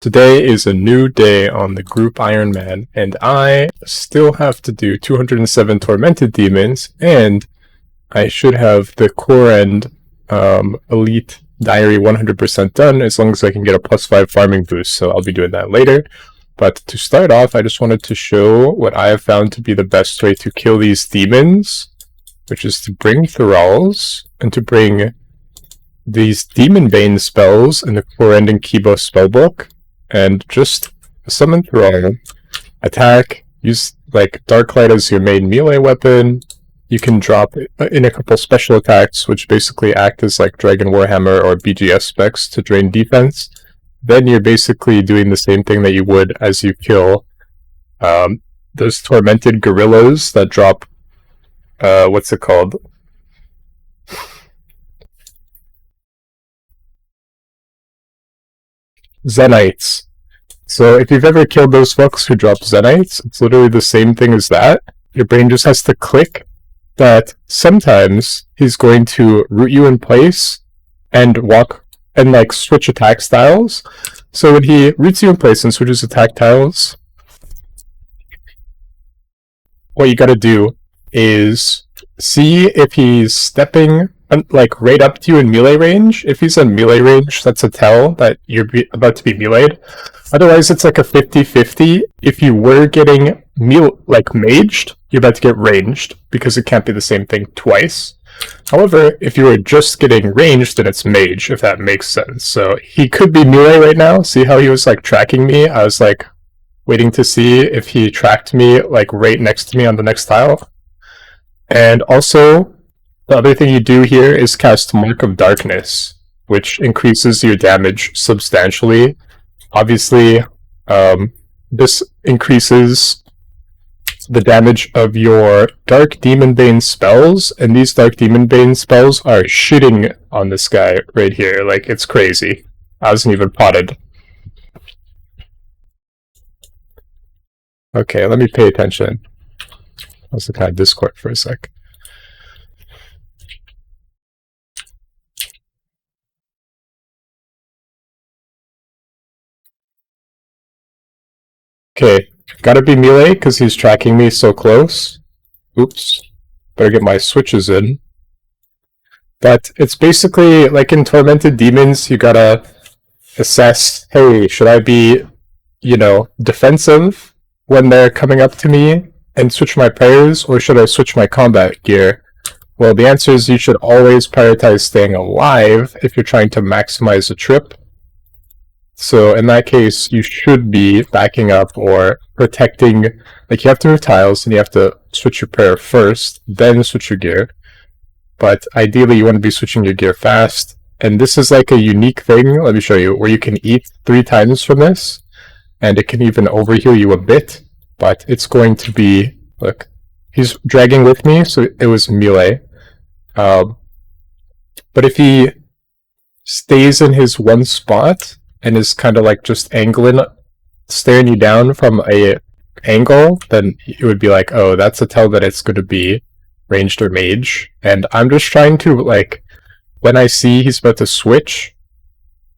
Today is a new day on the group Ironman, and I still have to do 207 Tormented Demons, and I should have the core end Elite Diary 100% done, as long as I can get a +5 farming boost, so I'll be doing that later. But to start off, I just wanted to show what I have found to be the best way to kill these demons, which is to bring Thralls, and to bring these Demonbane spells in the core end and Kibo spellbook, and just summon Thrall, attack, use like Darklight as your main melee weapon. You can drop in a couple special attacks, which basically act as like Dragon Warhammer or BGS specs to drain defense. Then you're basically doing the same thing that you would as you kill those tormented gorillas that drop, what's it called? Zenites. So if you've ever killed those fucks who drop Zenites, it's literally the same thing as that. Your brain just has to click that sometimes he's going to root you in place and walk and like switch attack styles. So when he roots you in place and switches attack styles, what you gotta do is see if he's stepping like right up to you in melee range. If he's in melee range, that's a tell that you're about to be meleeed. Otherwise, it's like a 50-50. If you were getting maged, you're about to get ranged, because it can't be the same thing twice. However, if you were just getting ranged, then it's mage, if that makes sense. So he could be melee right now. See how he was like tracking me? I was like waiting to see if he tracked me like right next to me on the next tile. And also, the other thing you do here is cast Mark of Darkness, which increases your damage substantially. Obviously, this increases the damage of your Dark Demonbane spells, and these Dark Demonbane spells are shitting on this guy right here. Like, it's crazy. I wasn't even potted. Okay, let me pay attention. I was looking at Discord for a sec. Okay, gotta be melee because he's tracking me so close. Oops, better get my switches in. But it's basically like in Tormented Demons, you gotta assess, hey, should I be, defensive when they're coming up to me and switch my prayers, or should I switch my combat gear? Well, the answer is you should always prioritize staying alive if you're trying to maximize a trip. So in that case, you should be backing up or protecting, like you have to move tiles and you have to switch your prayer first, then switch your gear. But ideally you want to be switching your gear fast. And this is like a unique thing, let me show you, where you can eat 3 times from this, and it can even overheal you a bit, but it's going to be, look, he's dragging with me, so it was melee. But if he stays in his one spot, and is kind of like just angling, staring you down from a angle, then it would be like, oh, that's a tell that it's going to be ranged or mage. And I'm just trying to, like, when I see he's about to switch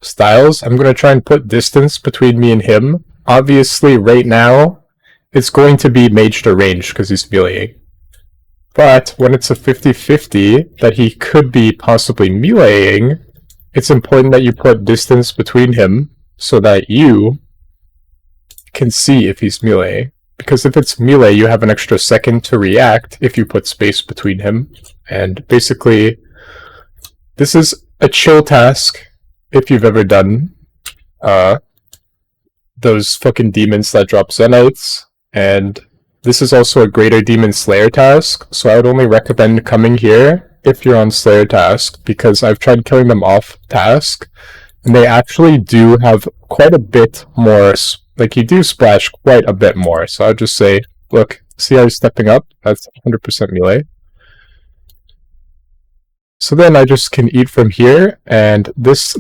styles, I'm going to try and put distance between me and him. Obviously, right now, it's going to be maged or ranged because he's meleeing. But when it's a 50-50 that he could be possibly meleeing, it's important that you put distance between him so that you can see if he's melee. Because if it's melee, you have an extra second to react if you put space between him. And basically, this is a chill task if you've ever done those fucking demons that drop Zenites. And this is also a Greater Demon Slayer task, so I would only recommend coming here if you're on Slayer task, because I've tried killing them off task, and they actually do have quite a bit more, like you do splash quite a bit more, so I'd just say, look, see how he's stepping up? That's 100% melee. So then I just can eat from here, and this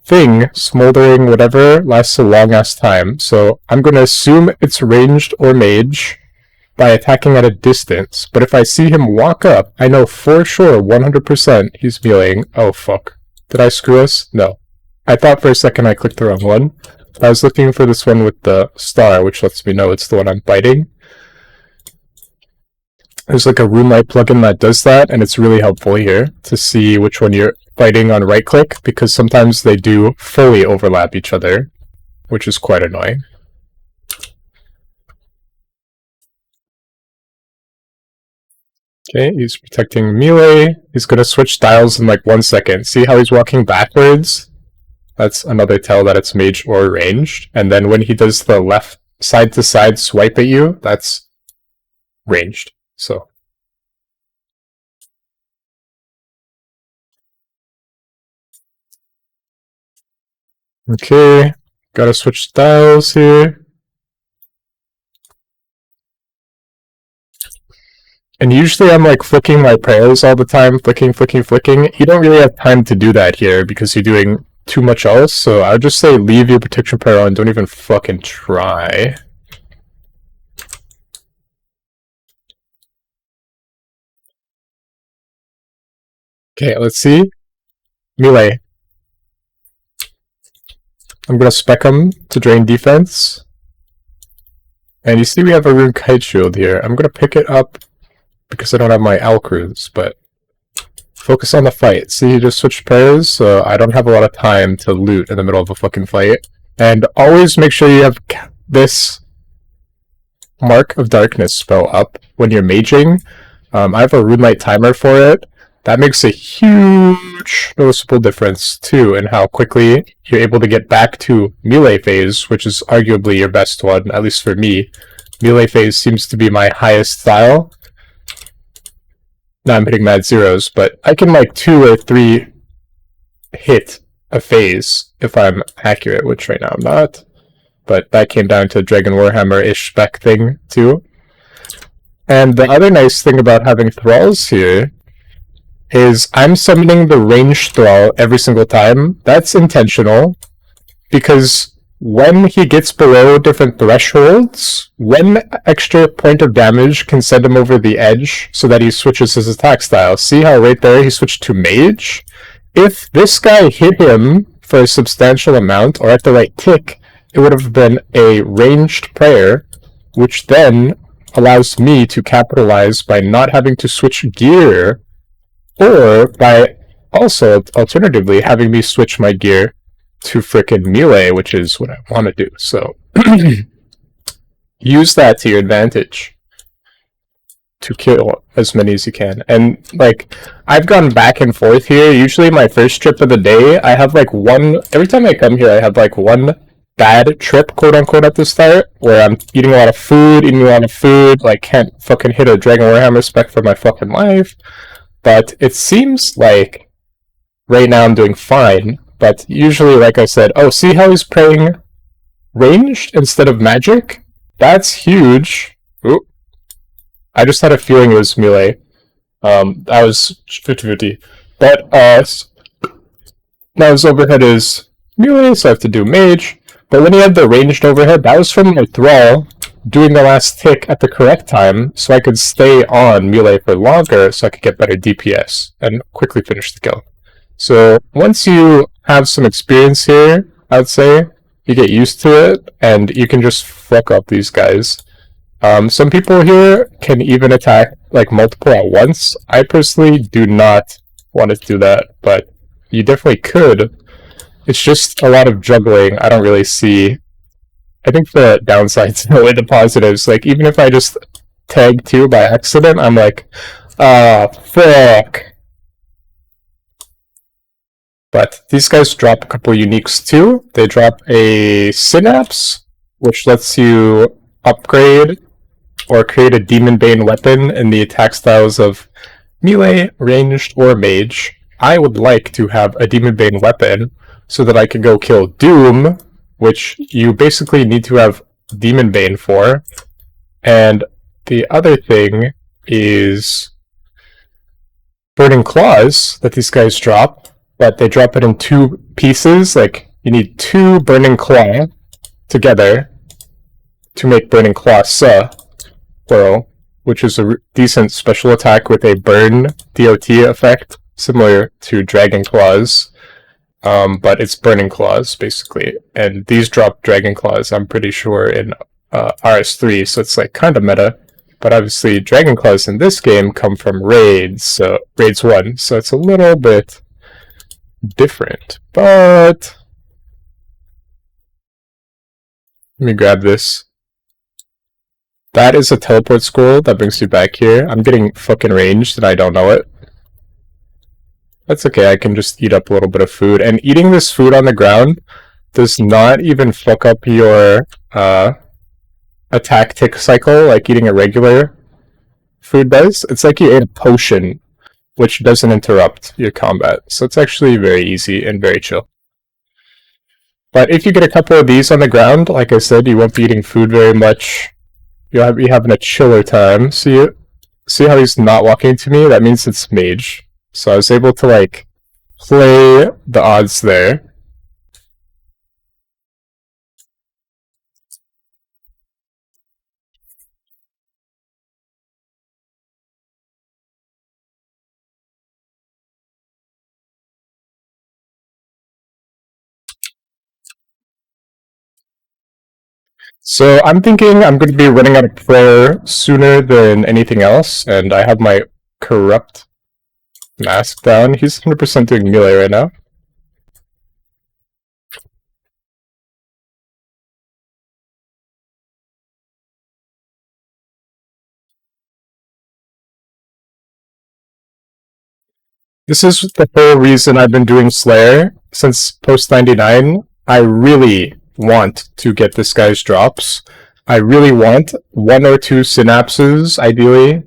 thing, smoldering whatever, lasts a long ass time, so I'm going to assume it's ranged or mage by attacking at a distance, but if I see him walk up, I know for sure, 100%, he's meleeing. Oh fuck. Did I screw us? No. I thought for a second I clicked the wrong one. I was looking for this one with the star, which lets me know it's the one I'm fighting. There's like a RuneLite plugin that does that, and it's really helpful here to see which one you're fighting on right click, because sometimes they do fully overlap each other, which is quite annoying. Okay, he's protecting melee. He's gonna switch styles in like 1 second. See how he's walking backwards? That's another tell that it's mage or ranged. And then when he does the left side to side swipe at you, that's ranged. So okay, gotta switch styles here. And usually I'm like flicking my prayers all the time, flicking. You don't really have time to do that here because you're doing too much else, so I would just say leave your protection prayer on, don't even fucking try. Okay, let's see. Melee. I'm gonna spec him to drain defense. And you see we have a rune kite shield here. I'm gonna pick it up because I don't have my Alcruise, but focus on the fight. See, you just switched prayers, so I don't have a lot of time to loot in the middle of a fucking fight. And always make sure you have this Mark of Darkness spell up when you're maging. I have a RuneLite timer for it. That makes a huge noticeable difference, too, in how quickly you're able to get back to melee phase, which is arguably your best one, at least for me. Melee phase seems to be my highest style. Now I'm hitting mad zeros, but I can like 2 or 3 hit a phase if I'm accurate, which right now I'm not. But that came down to Dragon Warhammer-ish spec thing, too. And the other nice thing about having thralls here is I'm summoning the ranged thrall every single time. That's intentional, because when he gets below different thresholds, 1 extra point of damage can send him over the edge so that he switches his attack style. See how right there he switched to mage? If this guy hit him for a substantial amount, or at the right tick, it would have been a ranged prayer, which then allows me to capitalize by not having to switch gear, or by also, alternatively, having me switch my gear to frickin' melee, which is what I want to do. So, use that to your advantage to kill as many as you can. And, like, I've gone back and forth here. Usually my first trip of the day, I have, like, every time I come here, I have, like, 1 bad trip, quote-unquote, at the start, where I'm eating a lot of food, like, can't fucking hit a Dragon Warhammer spec for my fucking life. But it seems like right now I'm doing fine, but usually, like I said, oh, see how he's praying ranged instead of magic? That's huge. Ooh. I just had a feeling it was melee. That was 50-50. But, now his overhead is melee, so I have to do mage. But when he had the ranged overhead, that was from my thrall doing the last tick at the correct time, so I could stay on melee for longer, so I could get better DPS and quickly finish the kill. So once you have some experience here, I would say, you get used to it, and you can just fuck up these guys. Some people here can even attack like multiple at once. I personally do not want to do that, but you definitely could. It's just a lot of juggling. I don't really see. I think the downsides outweigh the positives. Like, even if I just tag 2 by accident, I'm like, fuck. But these guys drop a couple uniques too. They drop a Synapse, which lets you upgrade or create a Demonbane weapon in the attack styles of melee, ranged, or mage. I would like to have a Demonbane weapon so that I can go kill Doom, which you basically need to have Demonbane for. And the other thing is Burning Claws that these guys drop, but they drop it in 2 pieces. Like, you need 2 Burning Claw together to make Burning Claw plural, which is a decent special attack with a burn DOT effect, similar to Dragon Claws. but it's Burning Claws, basically. And these drop Dragon Claws, I'm pretty sure, in RS3, so it's like kind of meta. But obviously, Dragon Claws in this game come from raids, so raids 1, so it's a little bit different. But let me grab this. That is a teleport scroll that brings you back here. I'm getting fucking ranged and I don't know it. That's okay, I can just eat up a little bit of food. And eating this food on the ground does not even fuck up your attack tick cycle like eating a regular food does. It's like you ate a potion, which doesn't interrupt your combat. So it's actually very easy and very chill. But if you get a couple of these on the ground, like I said, you won't be eating food very much. You'll be having a chiller time. See how he's not walking to me? That means it's mage. So I was able to, like, play the odds there. So I'm thinking I'm going to be running out of prayer sooner than anything else, and I have my corrupt mask down. He's 100% doing melee right now. This is the whole reason I've been doing Slayer since post 99. I really want to get this guy's drops. I really want 1 or 2 synapses, ideally,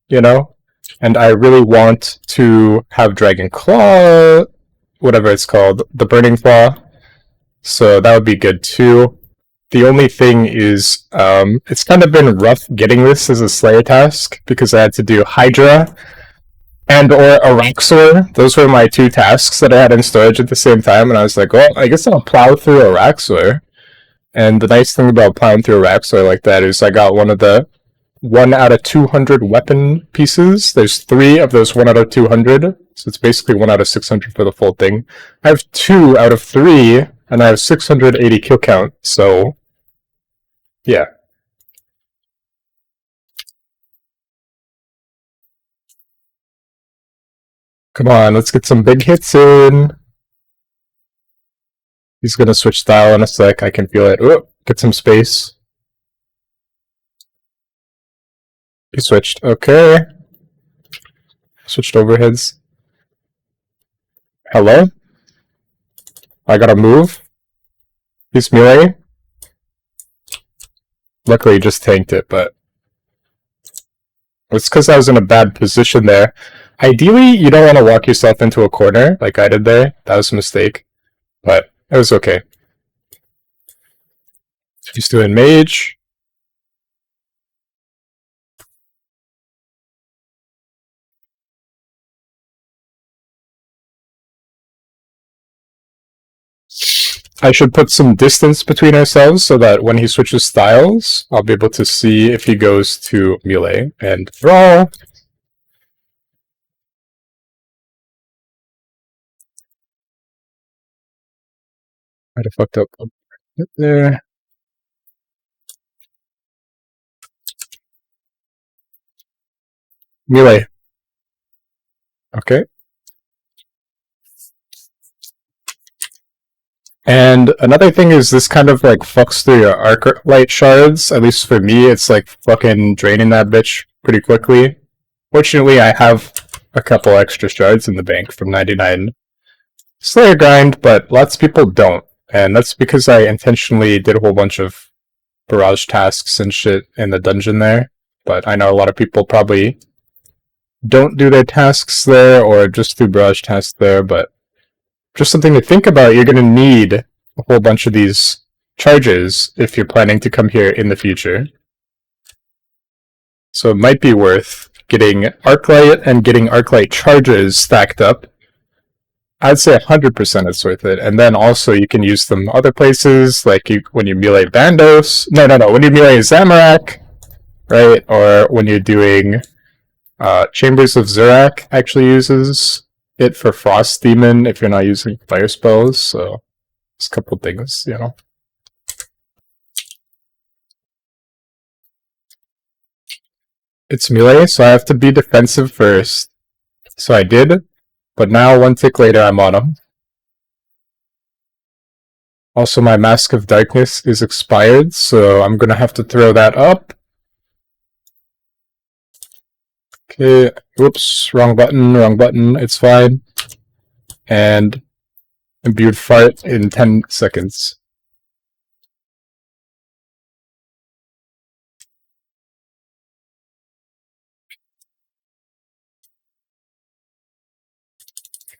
you know? And I really want to have Dragon Claw, whatever it's called, the Burning Claw. So that would be good too. The only thing is, it's kind of been rough getting this as a Slayer task, because I had to do Hydra and or Araxor. Those were my 2 tasks that I had in storage at the same time, and I was like, well, I guess I'll plow through Araxor. And the nice thing about plowing through Araxor like that is I got one of the 1 out of 200 weapon pieces. There's 3 of those 1 out of 200, so it's basically 1 out of 600 for the full thing. I have 2 out of 3, and I have 680 kill count, so yeah. Come on, let's get some big hits in. He's gonna switch style in a sec, I can feel it. Ooh, get some space. He switched, okay. Switched overheads. Hello? I gotta move. He's melee. Luckily he just tanked it, but it's because I was in a bad position there. Ideally, you don't want to walk yourself into a corner like I did there. That was a mistake. But it was okay. He's doing mage. I should put some distance between ourselves so that when he switches styles, I'll be able to see if he goes to melee and draw. Might have fucked up a bit there. Melee. Okay. And another thing is this kind of like fucks through your arc light shards. At least for me, it's like fucking draining that bitch pretty quickly. Fortunately, I have a couple extra shards in the bank from 99 Slayer grind, but lots of people don't. And that's because I intentionally did a whole bunch of barrage tasks and shit in the dungeon there. But I know a lot of people probably don't do their tasks there or just do barrage tasks there, but just something to think about. You're going to need a whole bunch of these charges if you're planning to come here in the future. So it might be worth getting Arclight and getting Arclight charges stacked up. I'd say 100% it's worth it. And then also you can use them other places, like when you melee Bandos. No, when you melee Zamorak, right? Or when you're doing Chambers of Zurak actually uses it for Frost Demon if you're not using fire spells, so there's a couple things, you know. It's melee, so I have to be defensive first. So I did, but now one tick later I'm on him. Also, my Mask of Darkness is expired, so I'm gonna have to throw that up. Okay, whoops, wrong button, it's fine. And imbued fart in 10 seconds.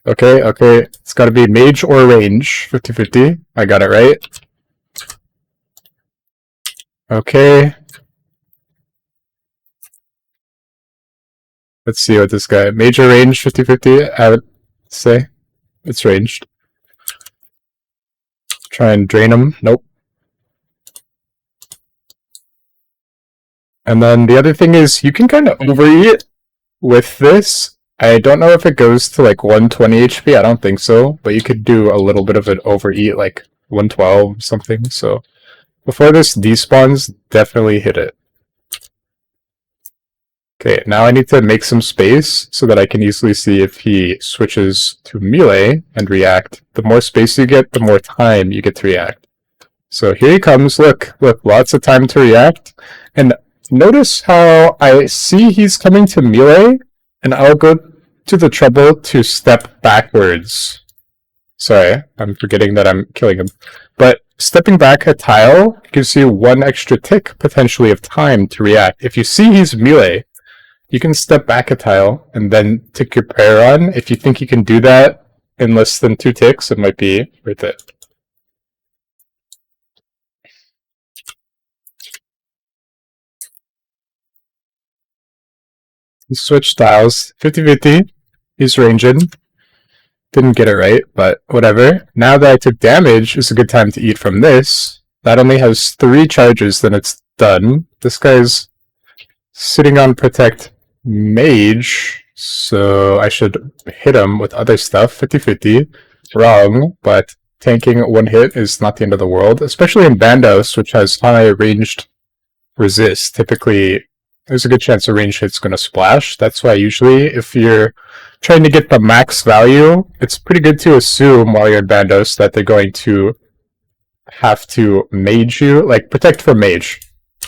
Okay, it's gotta be mage or range, 50-50. I got it right. Okay. Let's see what this guy... Mage or range, 50-50, I would say. It's ranged. Try and drain him. Nope. And then the other thing is, you can kind of overeat with this. I don't know if it goes to like 120 HP, I don't think so, but you could do a little bit of an overeat, like 112 something, so before this despawns, definitely hit it. Okay, now I need to make some space so that I can easily see if he switches to melee and react. The more space you get, the more time you get to react. So here he comes, look, lots of time to react, and notice how I see he's coming to melee, and I'll go to the trouble to step backwards. Sorry, I'm forgetting that I'm killing him. But stepping back a tile gives you one extra tick, potentially, of time to react. If you see he's melee, you can step back a tile and then tick your prayer on. If you think you can do that in less than 2 ticks, it might be worth it. He switched tiles. 50-50. He's ranging. Didn't get it right, but whatever. Now that I took damage, it's a good time to eat from this. That only has 3 charges, then it's done. This guy's sitting on Protect Mage, so I should hit him with other stuff. 50-50. Wrong, but tanking 1 hit is not the end of the world, especially in Bandos, which has high ranged resist. Typically, there's a good chance a range hit's going to splash. That's why usually, if you're trying to get the max value, it's pretty good to assume while you're in Bandos that they're going to have to mage you, like protect for mage,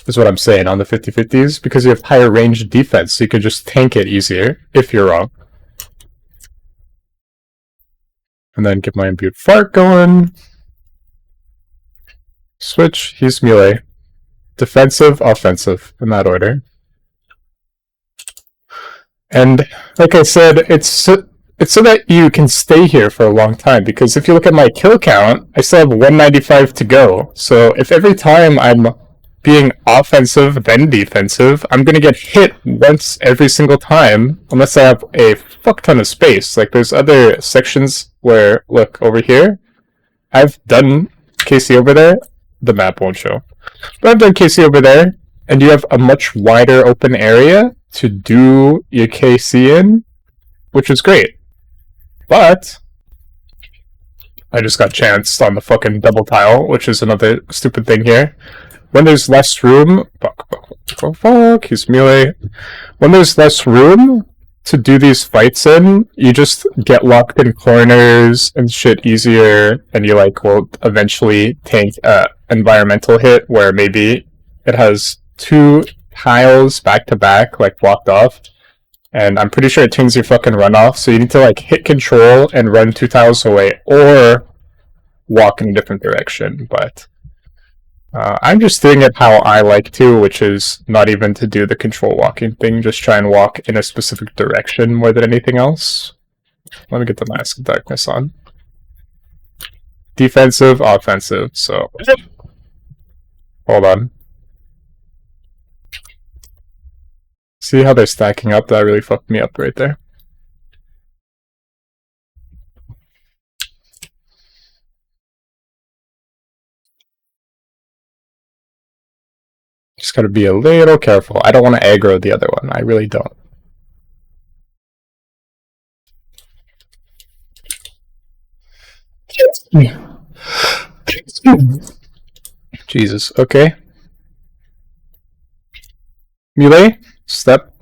is what I'm saying on the 50-50s, because you have higher range defense, so you can just tank it easier if you're wrong. And then get my imbued fart going. Switch, he's melee. Defensive, offensive, in that order. And like I said, it's so that you can stay here for a long time, because if you look at my kill count, I still have 195 to go. So if every time I'm being offensive then defensive, I'm gonna get hit once every single time, unless I have a fuck ton of space. Like there's other sections where, look, over here, I've done KC over there, the map won't show. But I've done KC over there, and you have a much wider open area to do your KC in, which is great. But I just got chanced on the fucking double tile, which is another stupid thing here. When there's less room, fuck, he's melee. When there's less room to do these fights in, you just get locked in corners and shit easier, and you like will eventually tank environmental hit where maybe it has 2 tiles back to back, like blocked off, and I'm pretty sure it turns your fucking runoff, so you need to like hit control and run 2 tiles away, or walk in a different direction. But I'm just doing it how I like to, which is not even to do the control walking thing, just try and walk in a specific direction more than anything else. Let me get the Mask of Darkness on. Defensive, offensive, so... Hold on. See how they're stacking up? That really fucked me up right there. Just gotta be a little careful. I don't want to aggro the other one. I really don't. Jesus. Okay. Melee. Step.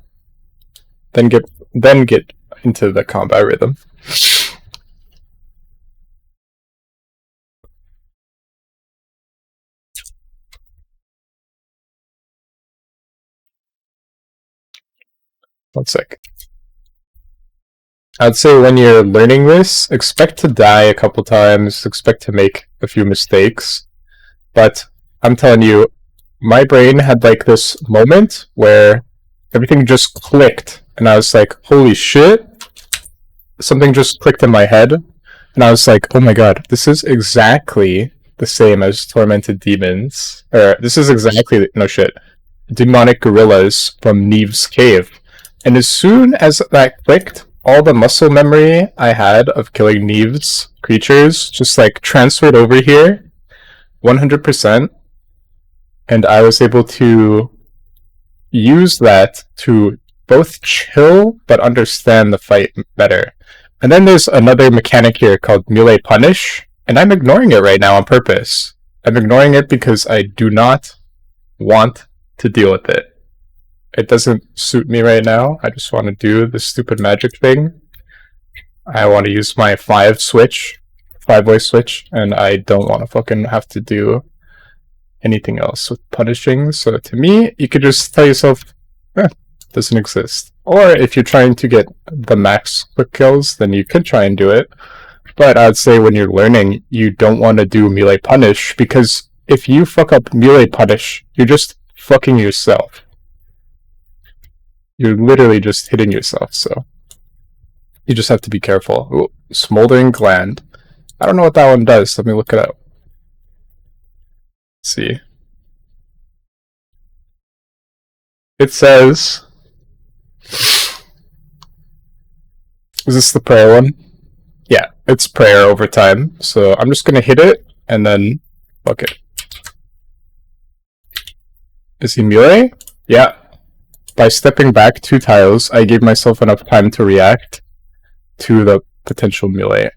Then get into the combat rhythm. One sec. I'd say when you're learning this, expect to die a couple times, expect to make a few mistakes. But I'm telling you, my brain had like this moment where everything just clicked. And I was like, holy shit. Something just clicked in my head. And I was like, oh my god, this is exactly the same as Tormented Demons. Or this is exactly, no shit, demonic gorillas from Neve's Cave. And as soon as that clicked, all the muscle memory I had of killing Neve's creatures just like transferred over here 100%. And I was able to use that to both chill but understand the fight better. And then there's another mechanic here called melee punish, and I'm ignoring it right now on purpose. I'm ignoring it because I do not want to deal with it. It doesn't suit me right now. I just want to do this stupid magic thing. I want to use my 5 voice switch, and I don't want to fucking have to do anything else with punishing. So to me, you could just tell yourself, doesn't exist. Or if you're trying to get the max quick kills, then you could try and do it. But I'd say when you're learning, you don't want to do melee punish, because if you fuck up melee punish, you're just fucking yourself. You're literally just hitting yourself, so you just have to be careful. Ooh, smoldering gland. I don't know what that one does. Let me look it up. Let's see. It says... Is this the prayer one? Yeah, it's prayer over time. So I'm just gonna hit it, and then... fuck it. Is he melee? Yeah. By stepping back 2 tiles, I gave myself enough time to react to the potential melee.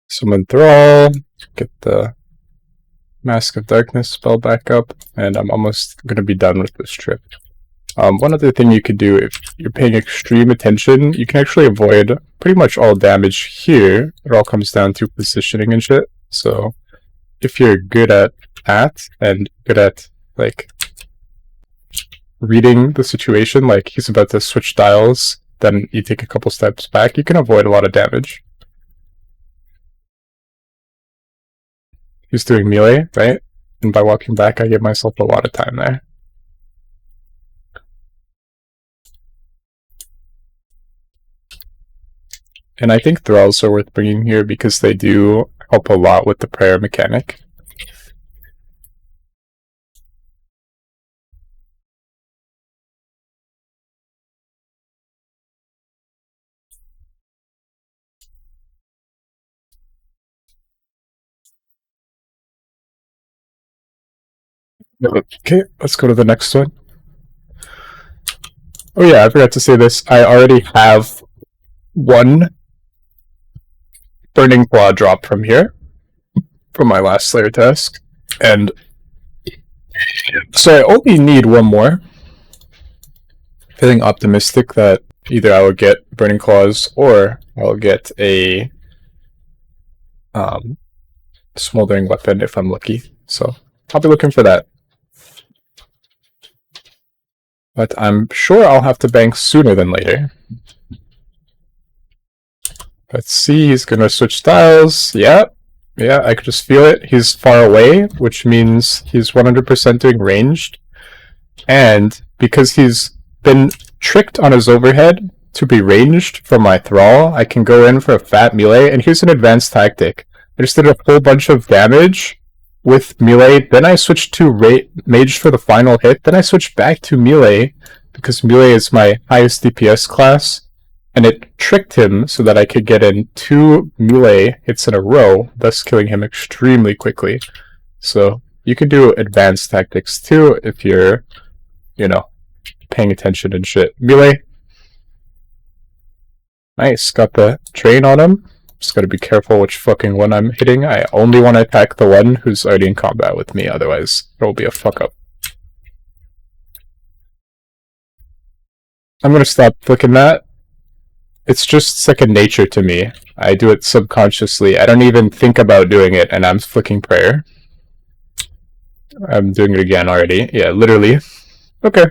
Summon Thrall, get the Mask of Darkness spell back up, and I'm almost going to be done with this trip. One other thing you could do, if you're paying extreme attention, you can actually avoid pretty much all damage here. It all comes down to positioning and shit. So if you're good at that, and good at, like, reading the situation, like he's about to switch dials, then you take a couple steps back, you can avoid a lot of damage. He's doing melee, right? And by walking back, I give myself a lot of time there. And I think Thralls are worth bringing here because they do help a lot with the prayer mechanic. Okay, let's go to the next one. Oh yeah, I forgot to say this. I already have one Burning Claw drop from here, from my last Slayer task. And so I only need one more. Feeling optimistic that either I will get Burning Claws or I'll get a Smoldering Weapon if I'm lucky. So I'll be looking for that. But I'm sure I'll have to bank sooner than later. Let's see, he's gonna switch styles. Yeah, I could just feel it. He's far away, which means he's 100% doing ranged. And because he's been tricked on his overhead to be ranged from my thrall, I can go in for a fat melee. And here's an advanced tactic. I just did a whole bunch of damage with melee, then I switched to mage for the final hit, then I switched back to melee, because melee is my highest DPS class, and it tricked him so that I could get in 2 melee hits in a row, thus killing him extremely quickly. So you can do advanced tactics too if you're, you know, paying attention and shit. Melee. Nice, got the train on him. Just gotta be careful which fucking one I'm hitting. I only want to attack the one who's already in combat with me, otherwise it'll be a fuck up. I'm gonna stop flicking that. It's just second nature to me. I do it subconsciously. I don't even think about doing it, and I'm flicking prayer. I'm doing it again already. Yeah, literally. Okay.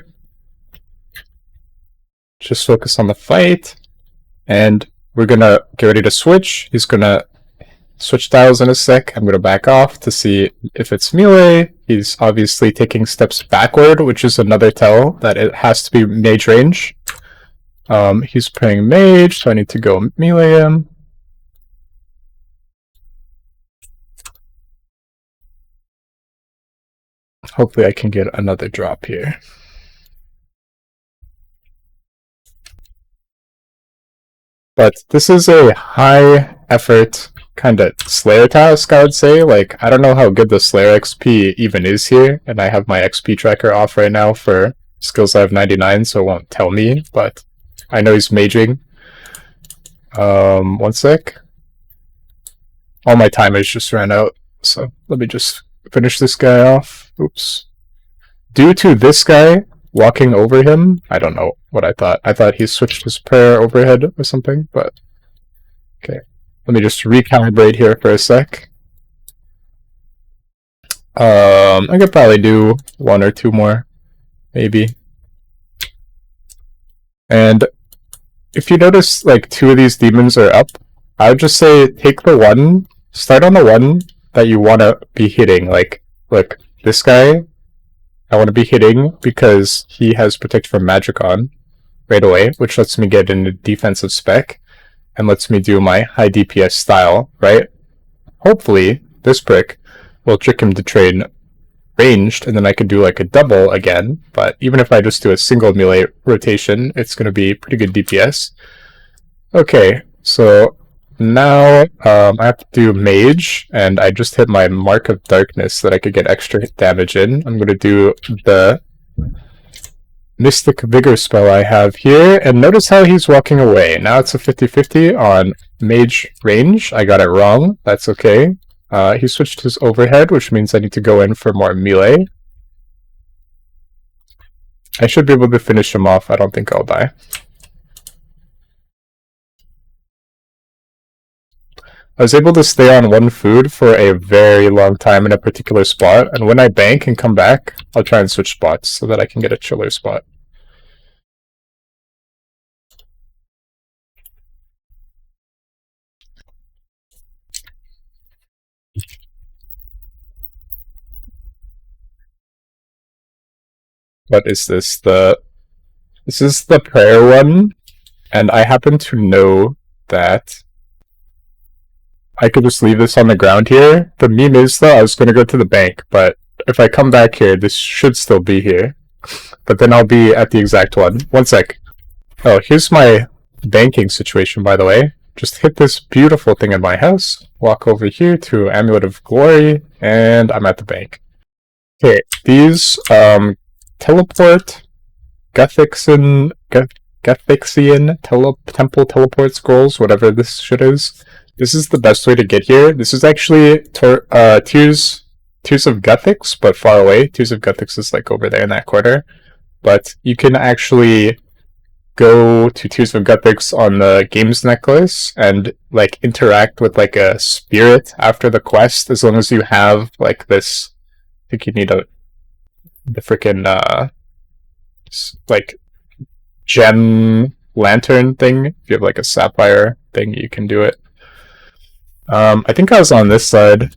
Just focus on the fight, and we're gonna get ready to switch. He's gonna switch styles in a sec. I'm gonna back off to see if it's melee. He's obviously taking steps backward, which is another tell that it has to be mage range. He's playing mage, so I need to go melee him. Hopefully I can get another drop here. But this is a high effort kind of Slayer task, I would say. Like, I don't know how good the Slayer XP even is here, and I have my XP tracker off right now for skills I have 99, so it won't tell me, but I know he's maging. One sec. All my timers just ran out, so let me just finish this guy off. Oops. Due to this guy walking over him, I don't know what I thought. I thought he switched his prayer overhead or something, but okay. Let me just recalibrate here for a sec. I could probably do 1 or 2 more, maybe. And if you notice, like, 2 of these demons are up, I would just say take the one, start on the one that you want to be hitting. Like, look, this guy, I want to be hitting because he has Protect from Magic on right away, which lets me get into defensive spec and lets me do my high DPS style, right? Hopefully, this prick will trick him to train ranged, and then I could do like a double again, but even if I just do a single melee rotation, it's going to be pretty good DPS. Okay, so now I have to do mage, and I just hit my Mark of Darkness so that I could get extra hit damage in. I'm going to do the Mystic Vigor spell I have here, and notice how he's walking away. Now it's a 50-50 on mage range. I got it wrong. That's okay. He switched his overhead, which means I need to go in for more melee. I should be able to finish him off. I don't think I'll die. I was able to stay on one food for a very long time in a particular spot, and when I bank and come back, I'll try and switch spots so that I can get a chiller spot. What is this? This is the prayer one, and I happen to know that I could just leave this on the ground here. The meme is, though, I was going to go to the bank, but if I come back here, this should still be here. But then I'll be at the exact one. One sec. Oh, here's my banking situation, by the way. Just hit this beautiful thing in my house, walk over here to Amulet of Glory, and I'm at the bank. Okay, these teleport Guthixian temple teleport scrolls, whatever this shit is. This is the best way to get here. This is actually Tears of Guthix, but far away. Tears of Guthix is like over there in that corner. But you can actually go to Tears of Guthix on the games necklace and like interact with like a spirit after the quest, as long as you have like this. I think you need the freaking like gem lantern thing. If you have like a sapphire thing, you can do it. I think I was on this side.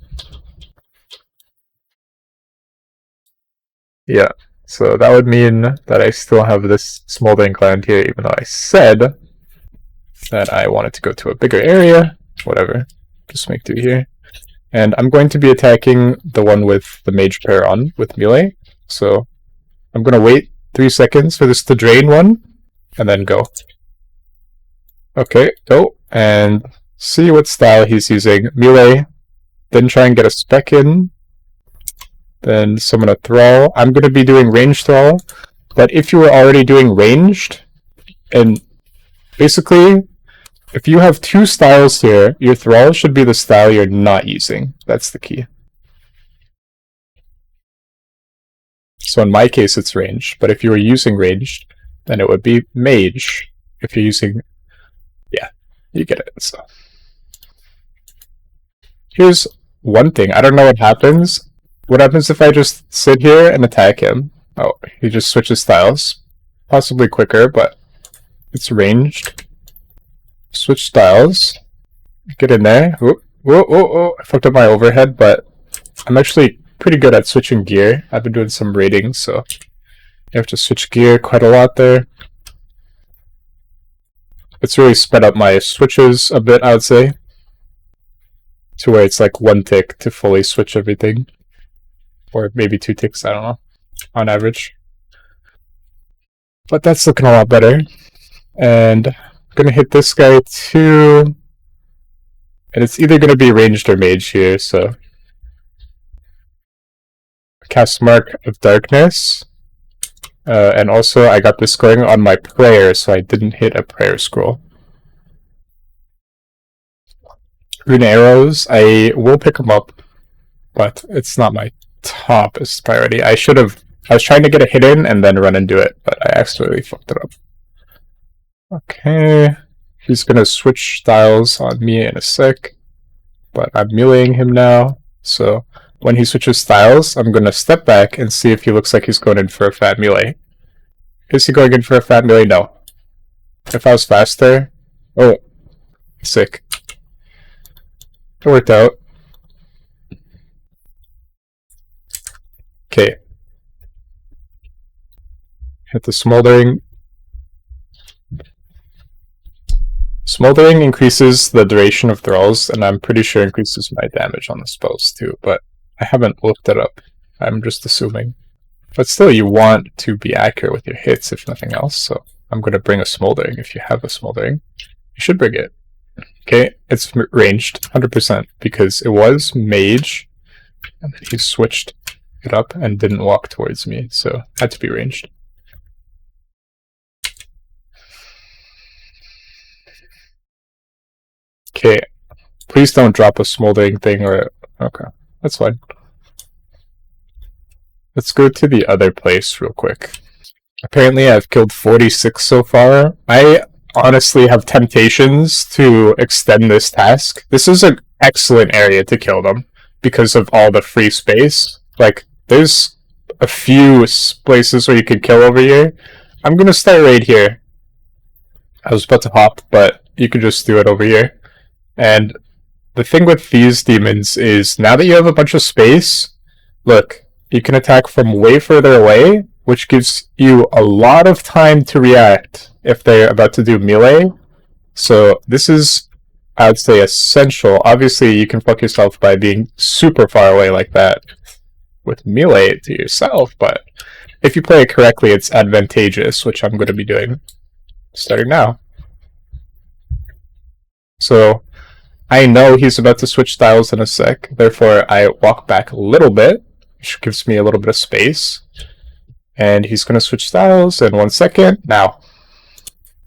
Yeah, so that would mean that I still have this smoldering gland here, even though I said that I wanted to go to a bigger area. Whatever, just make do here. And I'm going to be attacking the one with the mage pair on with melee. So I'm going to wait 3 seconds for this to drain one, and then go. Okay, go, and see what style he's using. Melee, then try and get a spec in, then summon a thrall. I'm going to be doing ranged thrall, but if you were already doing ranged, and basically, if you have 2 styles here, your thrall should be the style you're not using. That's the key. So in my case, it's ranged, but if you were using ranged, then it would be mage. If you're using... yeah, you get it. So here's one thing. I don't know what happens. What happens if I just sit here and attack him? Oh, he just switches styles. Possibly quicker, but it's ranged. Switch styles. Get in there. Whoa, whoa, whoa, whoa. I fucked up my overhead, but I'm actually pretty good at switching gear. I've been doing some ratings, so you have to switch gear quite a lot there. It's really sped up my switches a bit, I would say, to where it's like 1 tick to fully switch everything. Or maybe 2 ticks, I don't know, on average. But that's looking a lot better. And I'm gonna hit this guy too. And it's either gonna be ranged or mage here, so cast Mark of Darkness. And also I got this going on my prayer, so I didn't hit a prayer scroll. Rune arrows, I will pick them up, but it's not my topest priority. I was trying to get a hit in and then run and do it, but I accidentally fucked it up. Okay, he's gonna switch styles on me in a sec, but I'm meleeing him now, so when he switches styles, I'm gonna step back and see if he looks like he's going in for a fat melee. Is he going in for a fat melee? No. If I was faster... oh, sick. It worked out. Okay. Hit the smoldering. Smoldering increases the duration of thralls, and I'm pretty sure increases my damage on the spells too, but I haven't looked it up. I'm just assuming. But still, you want to be accurate with your hits, if nothing else, so I'm going to bring a smoldering. If you have a smoldering, you should bring it. Okay, it's ranged, 100%, because it was mage, and then he switched it up and didn't walk towards me, so it had to be ranged. Okay, please don't drop a smoldering thing or... okay, that's fine. Let's go to the other place real quick. Apparently I've killed 46 so far. I honestly have temptations to extend this task. This is an excellent area to kill them because of all the free space. Like, there's a few places where you could kill over here. I'm gonna start right here. I was about to hop, but you could just do it over here. And the thing with these demons is, now that you have a bunch of space, look, you can attack from way further away, which gives you a lot of time to react if they're about to do melee. So this is, I would say, essential. Obviously, you can fuck yourself by being super far away like that with melee to yourself, but if you play it correctly, it's advantageous, which I'm going to be doing starting now. So I know he's about to switch styles in a sec, therefore I walk back a little bit, which gives me a little bit of space. And he's going to switch styles in 1 second. Now,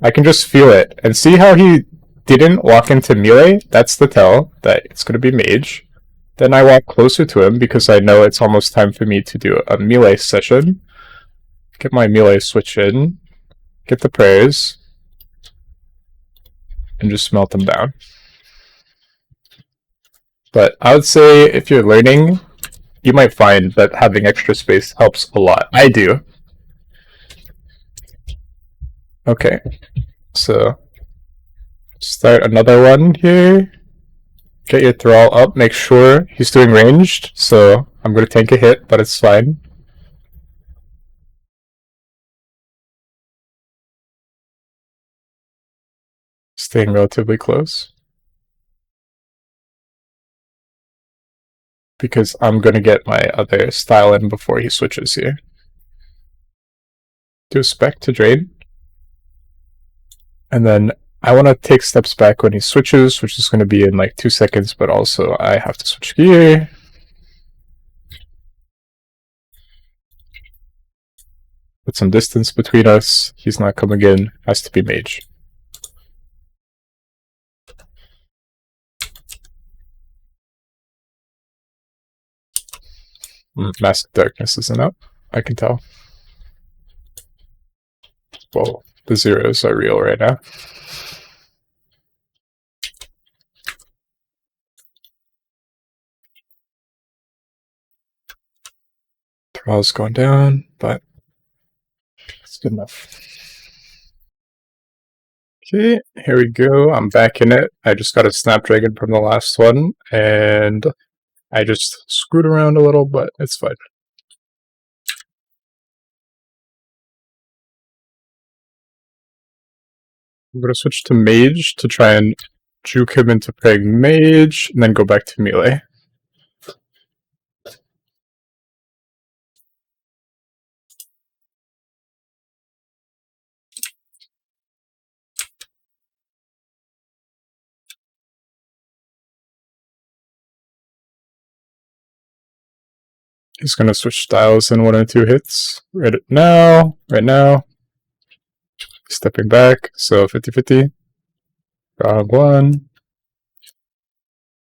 I can just feel it. And see how he didn't walk into melee? That's the tell that it's going to be mage. Then I walk closer to him because I know it's almost time for me to do a melee session. Get my melee switch in. Get the prayers. And just melt them down. But I would say if you're learning, you might find that having extra space helps a lot. I do. Okay, so start another one here. Get your thrall up, make sure he's doing ranged, so I'm going to tank a hit, but it's fine. Staying relatively close. Because I'm going to get my other style in before he switches here. Do a spec to drain. And then I want to take steps back when he switches, which is going to be in like 2 seconds, but also I have to switch gear. Put some distance between us. He's not coming in. Has to be mage. Massive Darkness isn't up. I can tell. Well, the zeros are real right now. Thrall's going down, but it's good enough. Okay, here we go. I'm back in it. I just got a Snapdragon from the last one, and I just screwed around a little, but it's fine. I'm going to switch to mage to try and juke him into praying mage, and then go back to melee. He's going to switch styles in 1 or 2 hits. Right now. Stepping back, so 50-50. Round 1.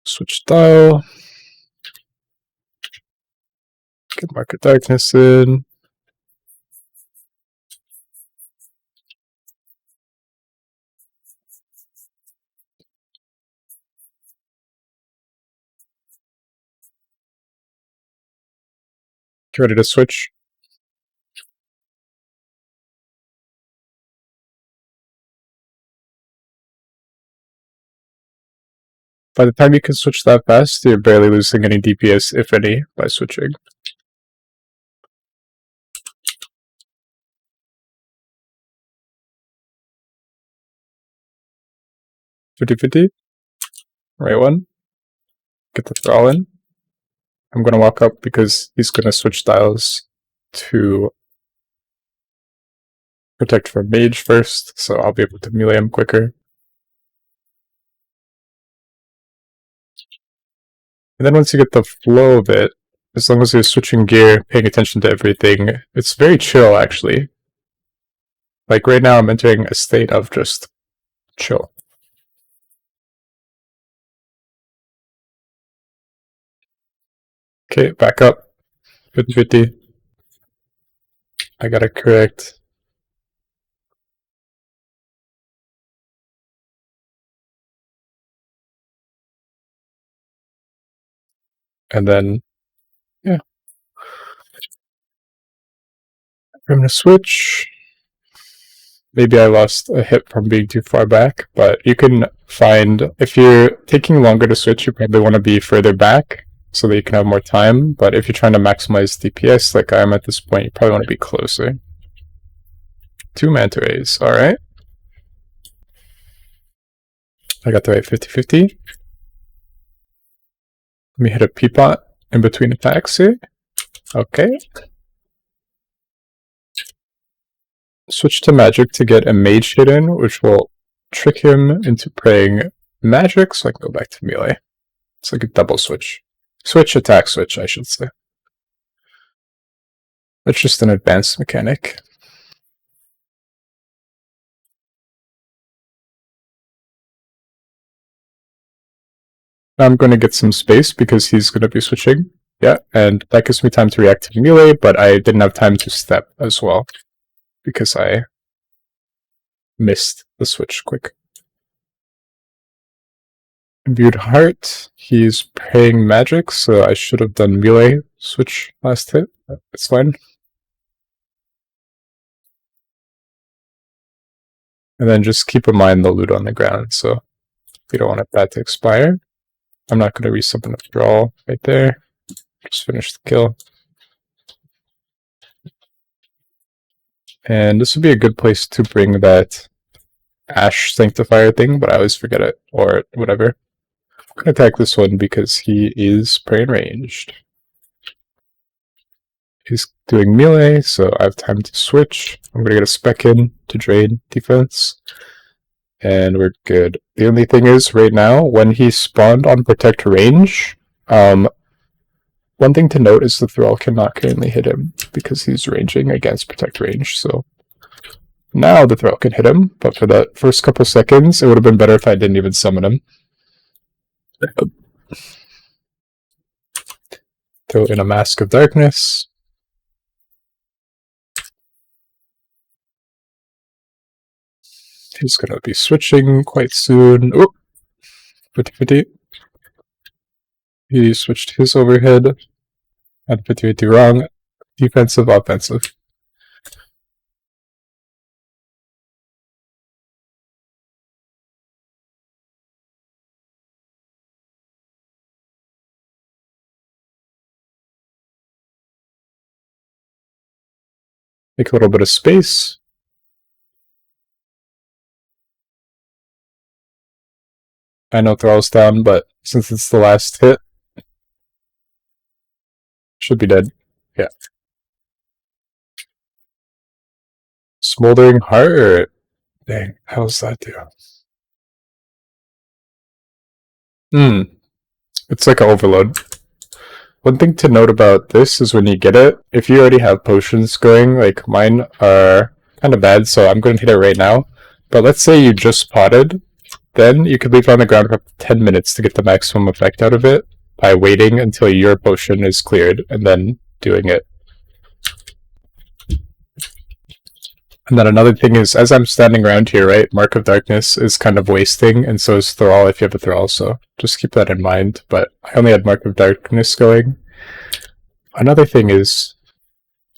Switch style. Get Market Darkness in. Get ready to switch. By the time you can switch that fast, you're barely losing any DPS, if any, by switching. $50-50. Right one. Get the thrall in. I'm going to walk up because he's going to switch styles to protect from mage first, so I'll be able to melee him quicker. And then once you get the flow of it, as long as you're switching gear, paying attention to everything, it's very chill, actually. Like, right now I'm entering a state of just chill. Okay, back up. 50-50. I gotta correct. And then, yeah. I'm gonna switch. Maybe I lost a hit from being too far back, but you can find, if you're taking longer to switch, you probably want to be further back so that you can have more time. But if you're trying to maximize DPS like I am at this point, you probably want to be closer. 2 Manta Rays, alright. I got the right 50-50. Let me hit a Peapot in between attacks here. Okay. Switch to magic to get a mage hit in, which will trick him into praying magic, so I can go back to melee. It's like a double switch. Switch, attack switch, I should say. That's just an advanced mechanic. I'm going to get some space because he's going to be switching. Yeah, and that gives me time to react to melee, but I didn't have time to step as well because I missed the switch quick. Imbued heart. He's praying magic, so I should have done melee switch last hit. That's fine. And then just keep in mind the loot on the ground, so we don't want that to expire. I'm not going to resummon a draw right there. Just finish the kill. And this would be a good place to bring that Ash Sanctifier thing, but I always forget it, or whatever. I'm going to attack this one because he is prey ranged. He's doing melee, so I have time to switch. I'm going to get a spec in to drain defense. And we're good. The only thing is, right now, when he spawned on protect range, one thing to note is the Thrall cannot currently hit him because he's ranging against protect range, so now the Thrall can hit him, but for the first couple seconds, it would have been better if I didn't even summon him. Throw in a Mask of Darkness. He's going to be switching quite soon. Oh! 50-50. He switched his overhead. Had 50-50 wrong. Defensive, offensive. Make a little bit of space. I know Thrall's down, but since it's the last hit, should be dead. Yeah. Smoldering Heart. Dang, how's that do? It's like an overload. One thing to note about this is when you get it, if you already have potions going, like mine are kind of bad, so I'm going to hit it right now. But let's say you just potted, then you could leave it on the ground for up to 10 minutes to get the maximum effect out of it by waiting until your potion is cleared and then doing it. And then another thing is, as I'm standing around here, right, Mark of Darkness is kind of wasting, and so is Thrall if you have a Thrall, so just keep that in mind. But I only had Mark of Darkness going. Another thing is,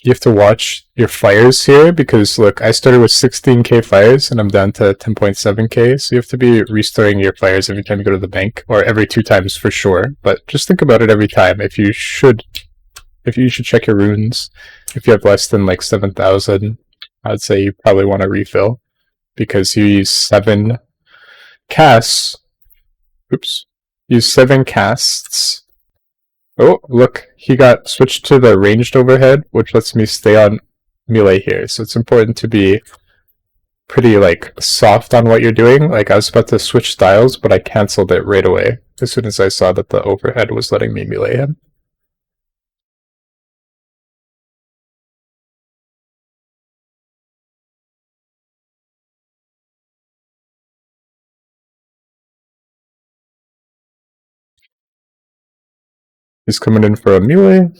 you have to watch your fires here, because look, I started with 16k fires, and I'm down to 10.7k, so you have to be restoring your fires every time you go to the bank, or every 2 times for sure, but just think about it every time. If you should check your runes, if you have less than like 7,000, I'd say you probably want to refill, because you use 7 casts. Oops. Use 7 casts. Oh, look, he got switched to the ranged overhead, which lets me stay on melee here. So it's important to be pretty, like, soft on what you're doing. Like, I was about to switch styles, but I cancelled it right away as soon as I saw that the overhead was letting me melee him. He's coming in for a melee.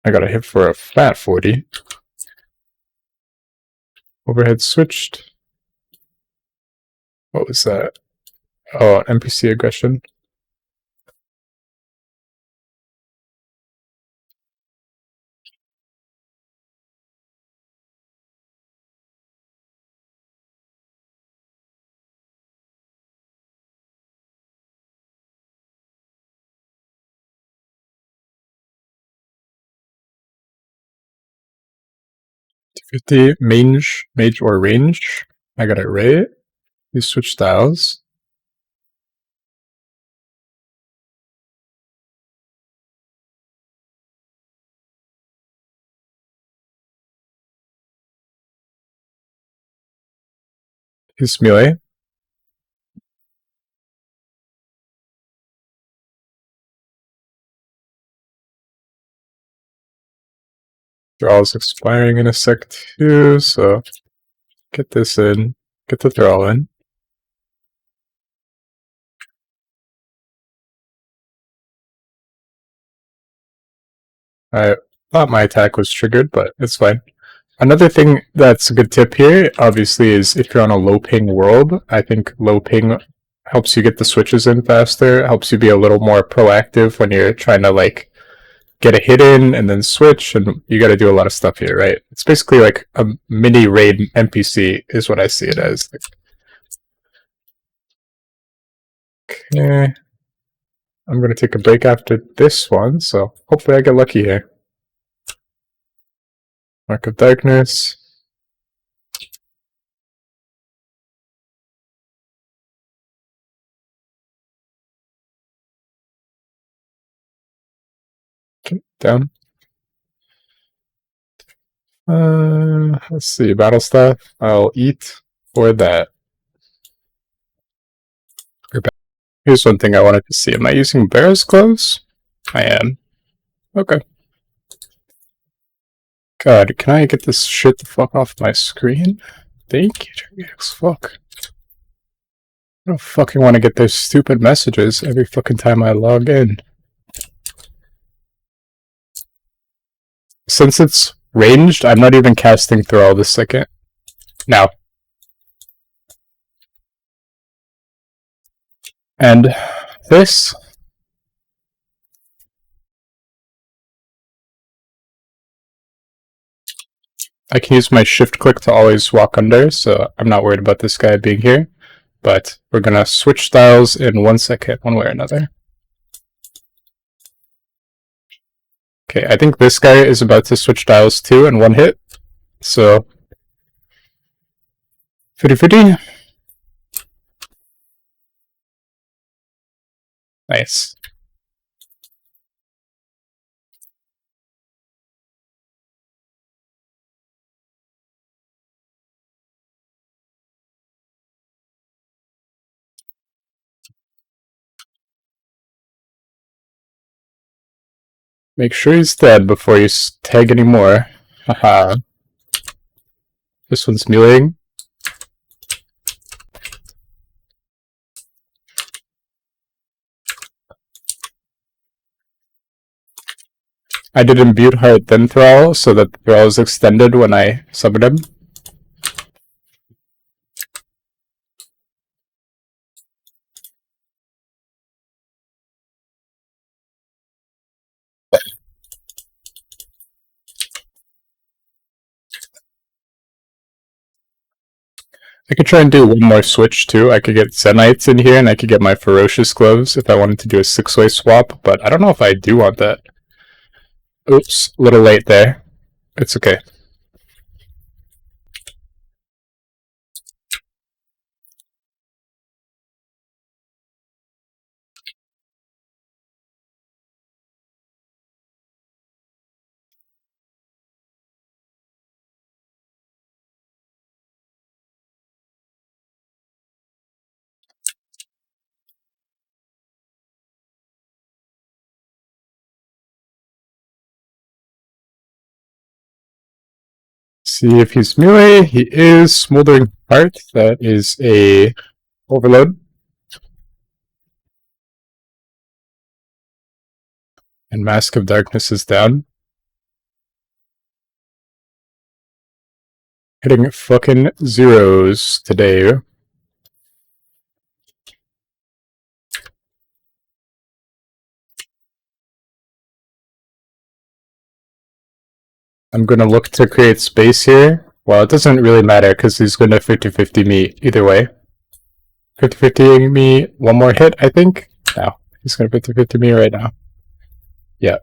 I got a hit for a fat 40. Overhead switched. What was that? Oh, NPC aggression. T50, mage or range. I got it right. You switch styles. He's melee. Thrall's expiring in a sec too, so get this in. Get the Thrall in. I thought my attack was triggered, but it's fine. Another thing that's a good tip here, obviously, is if you're on a low ping world, I think low ping helps you get the switches in faster, helps you be a little more proactive when you're trying to, like, get a hit in and then switch, and you gotta do a lot of stuff here, right? It's basically like a mini raid NPC, is what I see it as. Okay. I'm gonna take a break after this one, so hopefully I get lucky here. Mark of Darkness. Okay, down. Let's see, battle stuff. I'll eat for that. Here's one thing I wanted to see. Am I using Bear's Clothes? I am. Okay. God, can I get this shit the fuck off my screen? Thank you, fuck. I don't fucking want to get those stupid messages every fucking time I log in. Since it's ranged, I'm not even casting Thrall this second. Now. And this. I can use my shift click to always walk under, so I'm not worried about this guy being here. But we're gonna switch styles in 1 second, one way or another. Okay, I think this guy is about to switch styles too in one hit. So 50-50. Nice. Make sure he's dead before you tag any more. Haha. This one's meleeing. I did imbued heart then Thrall, so that the Thrall is extended when I summon him. I could try and do one more switch too. I could get Zenites in here and I could get my Ferocious Gloves if I wanted to do a 6-way swap, but I don't know if I do want that. Oops, a little late there. It's okay. See if he's melee. He is. Smoldering Heart. That is a overload. And Mask of Darkness is down. Hitting fucking zeros today. I'm gonna look to create space here. Well, it doesn't really matter because he's gonna 50-50 me either way. 50-50 me one more hit, I think. No, he's gonna 50-50 me right now. Yeah.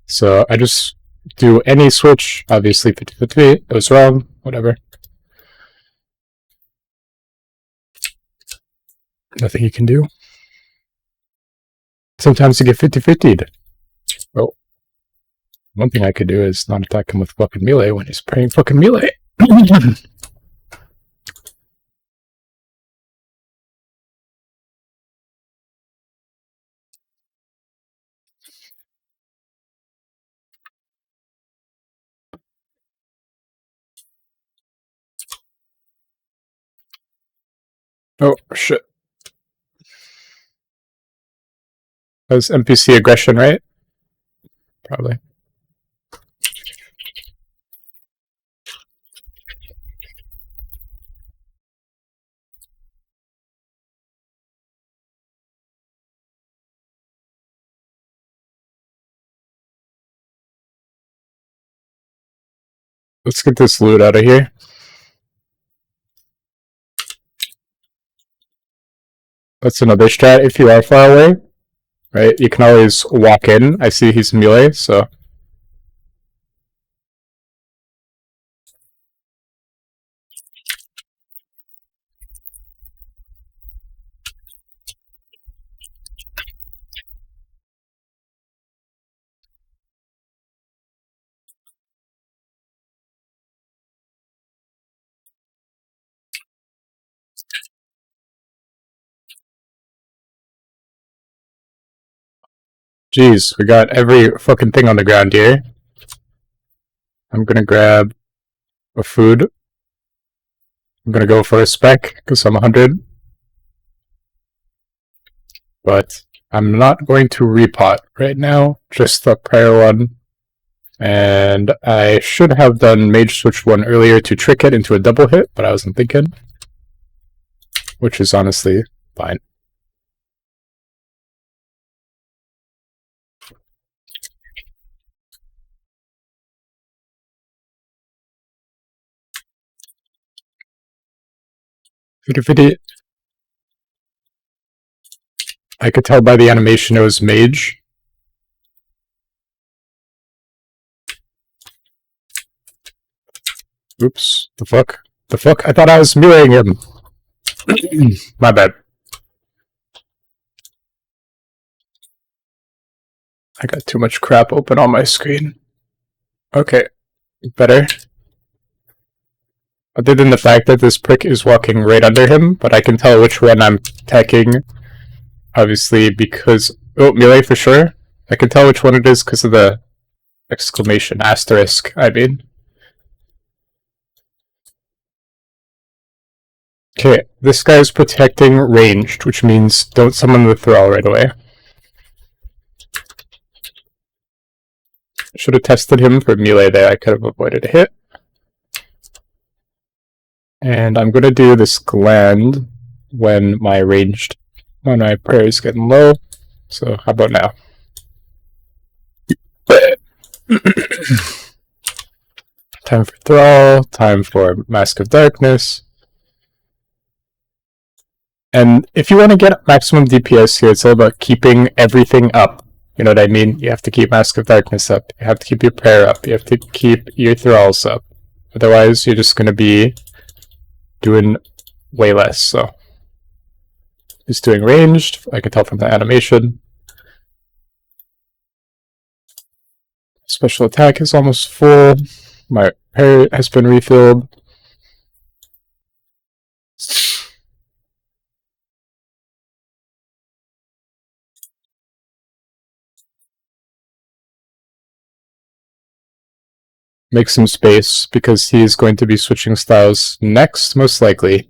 So I just do any switch, obviously 50-50. It was wrong, whatever. Nothing you can do. Sometimes you get 50-50'd. Oh. One thing I could do is not attack him with fucking melee when he's praying fucking melee. Oh, shit. That was NPC aggression, right? Probably. Let's get this loot out of here. That's another strat. If you are far away, right, you can always walk in. I see he's melee, so... Jeez, we got every fucking thing on the ground here. I'm gonna grab a food. I'm gonna go for a spec, because I'm 100. But I'm not going to repot right now, just the prior one. And I should have done Mage Switch 1 earlier to trick it into a double hit, but I wasn't thinking. Which is honestly fine. I could tell by the animation it was Mage. Oops. The fuck? The fuck? I thought I was meleeing him. My bad. I got too much crap open on my screen. Okay. Better. Other than the fact that this prick is walking right under him, but I can tell which one I'm attacking. Obviously, because... Oh, melee for sure. I can tell which one it is because of the exclamation asterisk, I mean. Okay, this guy's protecting ranged, which means don't summon the thrall right away. Should have tested him for melee there, I could have avoided a hit. And I'm gonna do this gland when my prayer is getting low. So how about now? Time for thrall, time for Mask of Darkness. And if you want to get maximum DPS here, it's all about keeping everything up. You know what I mean? You have to keep Mask of Darkness up. You have to keep your prayer up. You have to keep your thralls up. Otherwise, you're just going to be doing way less. So, he's doing ranged. I can tell from the animation. Special attack is almost full. My prayer has been refilled. Make some space, because he's going to be switching styles next, most likely.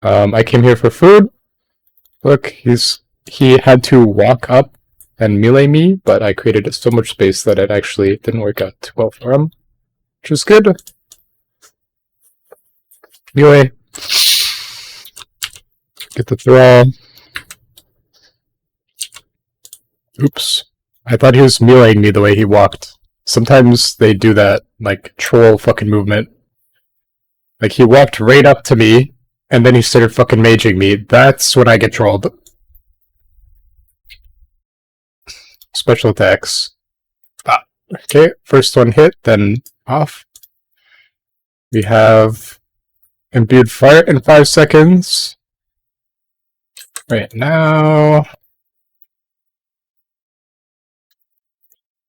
I came here for food. Look, he had to walk up and melee me, but I created so much space that it actually didn't work out too well for him. Which is good. Melee. Get the thrall. Oops. I thought he was meleeing me the way he walked. Sometimes they do that, like, troll fucking movement. Like, he walked right up to me, and then he started fucking maging me. That's when I get trolled. Special attacks. Ah, okay, first one hit, then off. We have imbued fire in 5 seconds. Right now.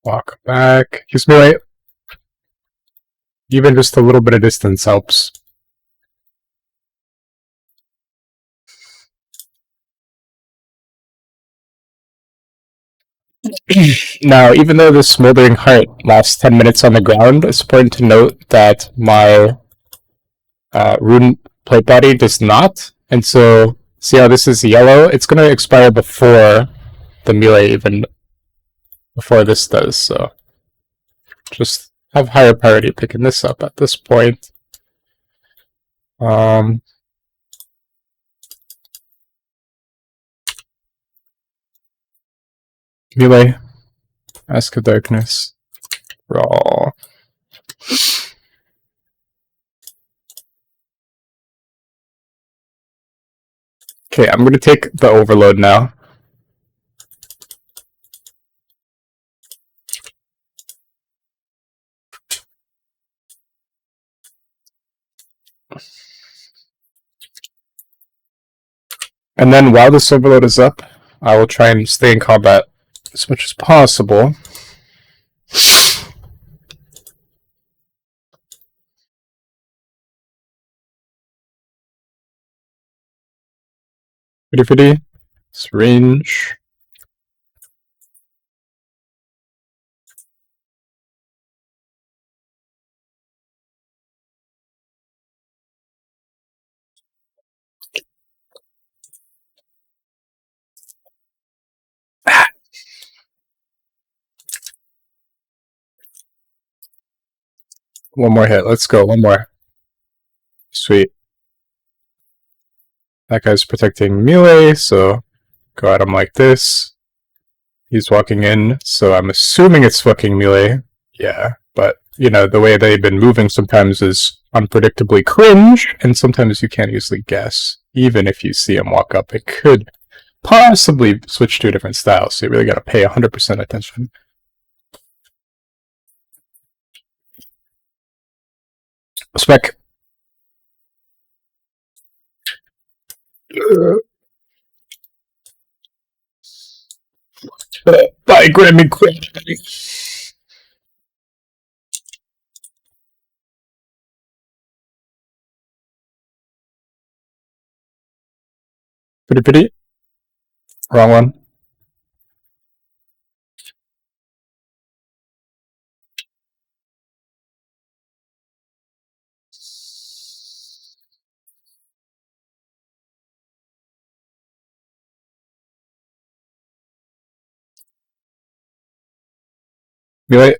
Walk back. He's melee. Even just a little bit of distance helps. Now, even though the Smoldering Heart lasts 10 minutes on the ground, it's important to note that my rune plate body does not. And so, see how this is yellow? It's going to expire before the melee, even before this does. So just have higher priority picking this up at this point. Melee, Mask of Darkness, Raw. Okay, I'm going to take the Overload now. And then while this Overload is up, I will try and stay in combat as much as possible. Pretty. It's range. One more hit. Let's go. One more. Sweet. That guy's protecting melee, so go at him like this. He's walking in, so I'm assuming it's fucking melee. Yeah, but, you know, the way they've been moving sometimes is unpredictably cringe, and sometimes you can't easily guess. Even if you see him walk up, it could possibly switch to a different style, so you really gotta pay 100% attention. Spec. Bye, Grammy Quinn. Pretty. Wrong one. Melee.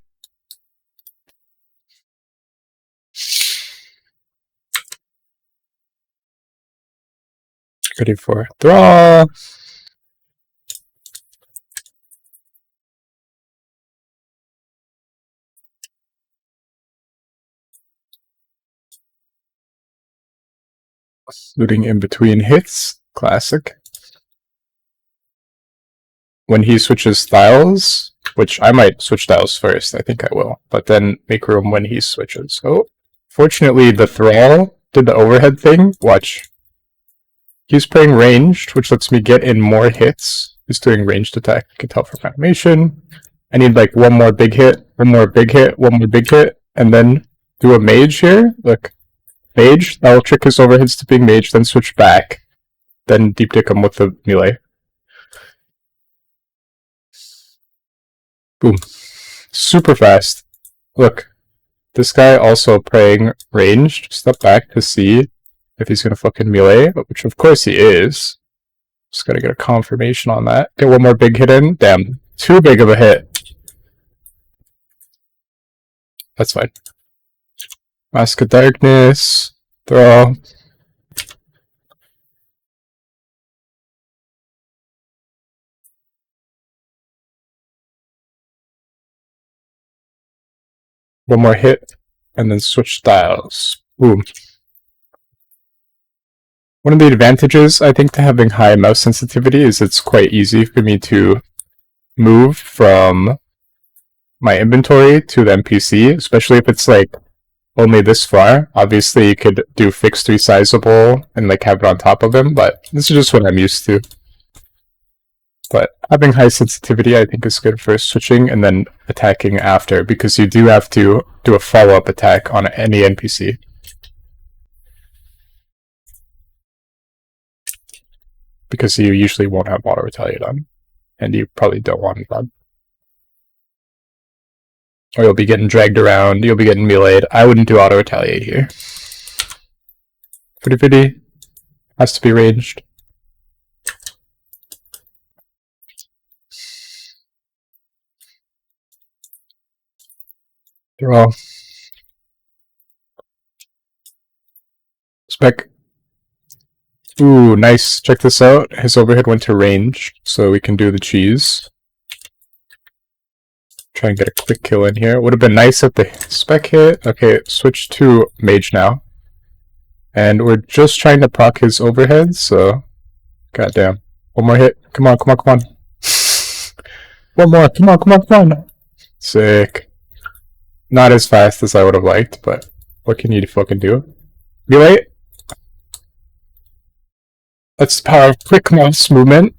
Ready for draw. Looting in between hits. Classic. When he switches styles, which I might switch styles first, I think I will, but then make room when he switches. Oh, fortunately the Thrall did the overhead thing. Watch. He's playing ranged, which lets me get in more hits. He's doing ranged attack. You can tell from animation. I need like one more big hit, one more big hit, one more big hit, and then do a mage here. Look. Mage, that'll trick his overheads to being mage, then switch back. Then deep dick him with the melee. Boom. Super fast. Look. This guy also playing ranged. Step back to see if he's gonna fucking melee, which of course he is. Just gotta get a confirmation on that. Get one more big hit in. Damn. Too big of a hit. That's fine. Mask of Darkness. Throw. One more hit, and then switch styles. Boom. One of the advantages, I think, to having high mouse sensitivity is it's quite easy for me to move from my inventory to the NPC, especially if it's like only this far. Obviously, you could do fixed resizable and like have it on top of him, but this is just what I'm used to. But having high sensitivity, I think, is good for switching and then attacking after, because you do have to do a follow-up attack on any NPC. Because you usually won't have auto retaliate on, and you probably don't want it on. Or you'll be getting dragged around, you'll be getting meleeed. I wouldn't do auto retaliate here. Fitty. Has to be ranged. Draw. Spec. Ooh, nice. Check this out. His overhead went to range, so we can do the cheese. Try and get a quick kill in here. Would have been nice if the spec hit. Okay, switch to mage now. And we're just trying to proc his overhead, so... Goddamn. One more hit. Come on. One more. Come on. Sick. Not as fast as I would have liked, but what can you fucking do? Melee? That's the power of quick mouse movement.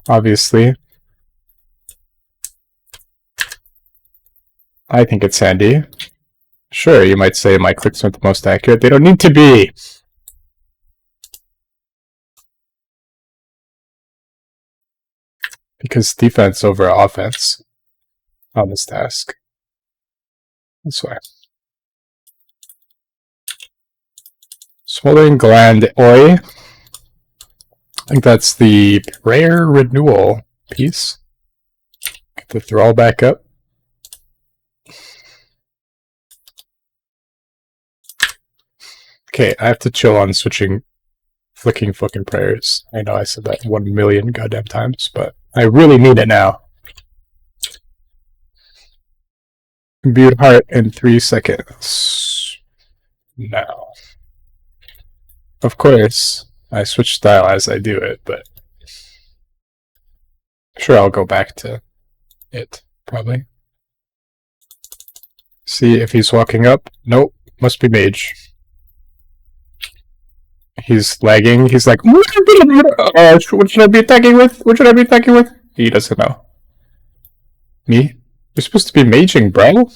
Obviously. I think it's handy. Sure, you might say my clicks aren't the most accurate. They don't need to be! Because defense over offense on this task. That's why. Smoldering Gland Oi. I think that's the Prayer Renewal piece. Get the thrall back up. Okay, I have to chill on flicking fucking prayers. I know I said that 1,000,000 goddamn times, but I really need it now. Imbued heart in 3 seconds. Now. Of course, I switch style as I do it, but sure I'll go back to it, probably. See if he's walking up. Nope, must be mage. He's lagging. He's like, what should I be attacking with? What should I be attacking with? He doesn't know. Me? You're supposed to be maging, bro.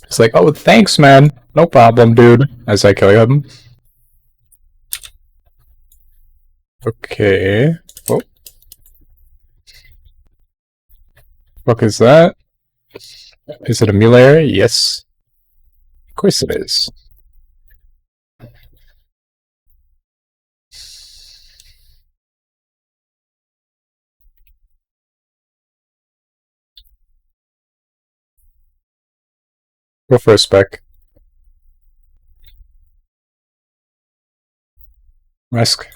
He's like, oh, thanks, man. No problem, dude. As I kill him. Okay. Oh. What is that? Is it a melee? Yes. Of course it is. Go for a spec. Risk.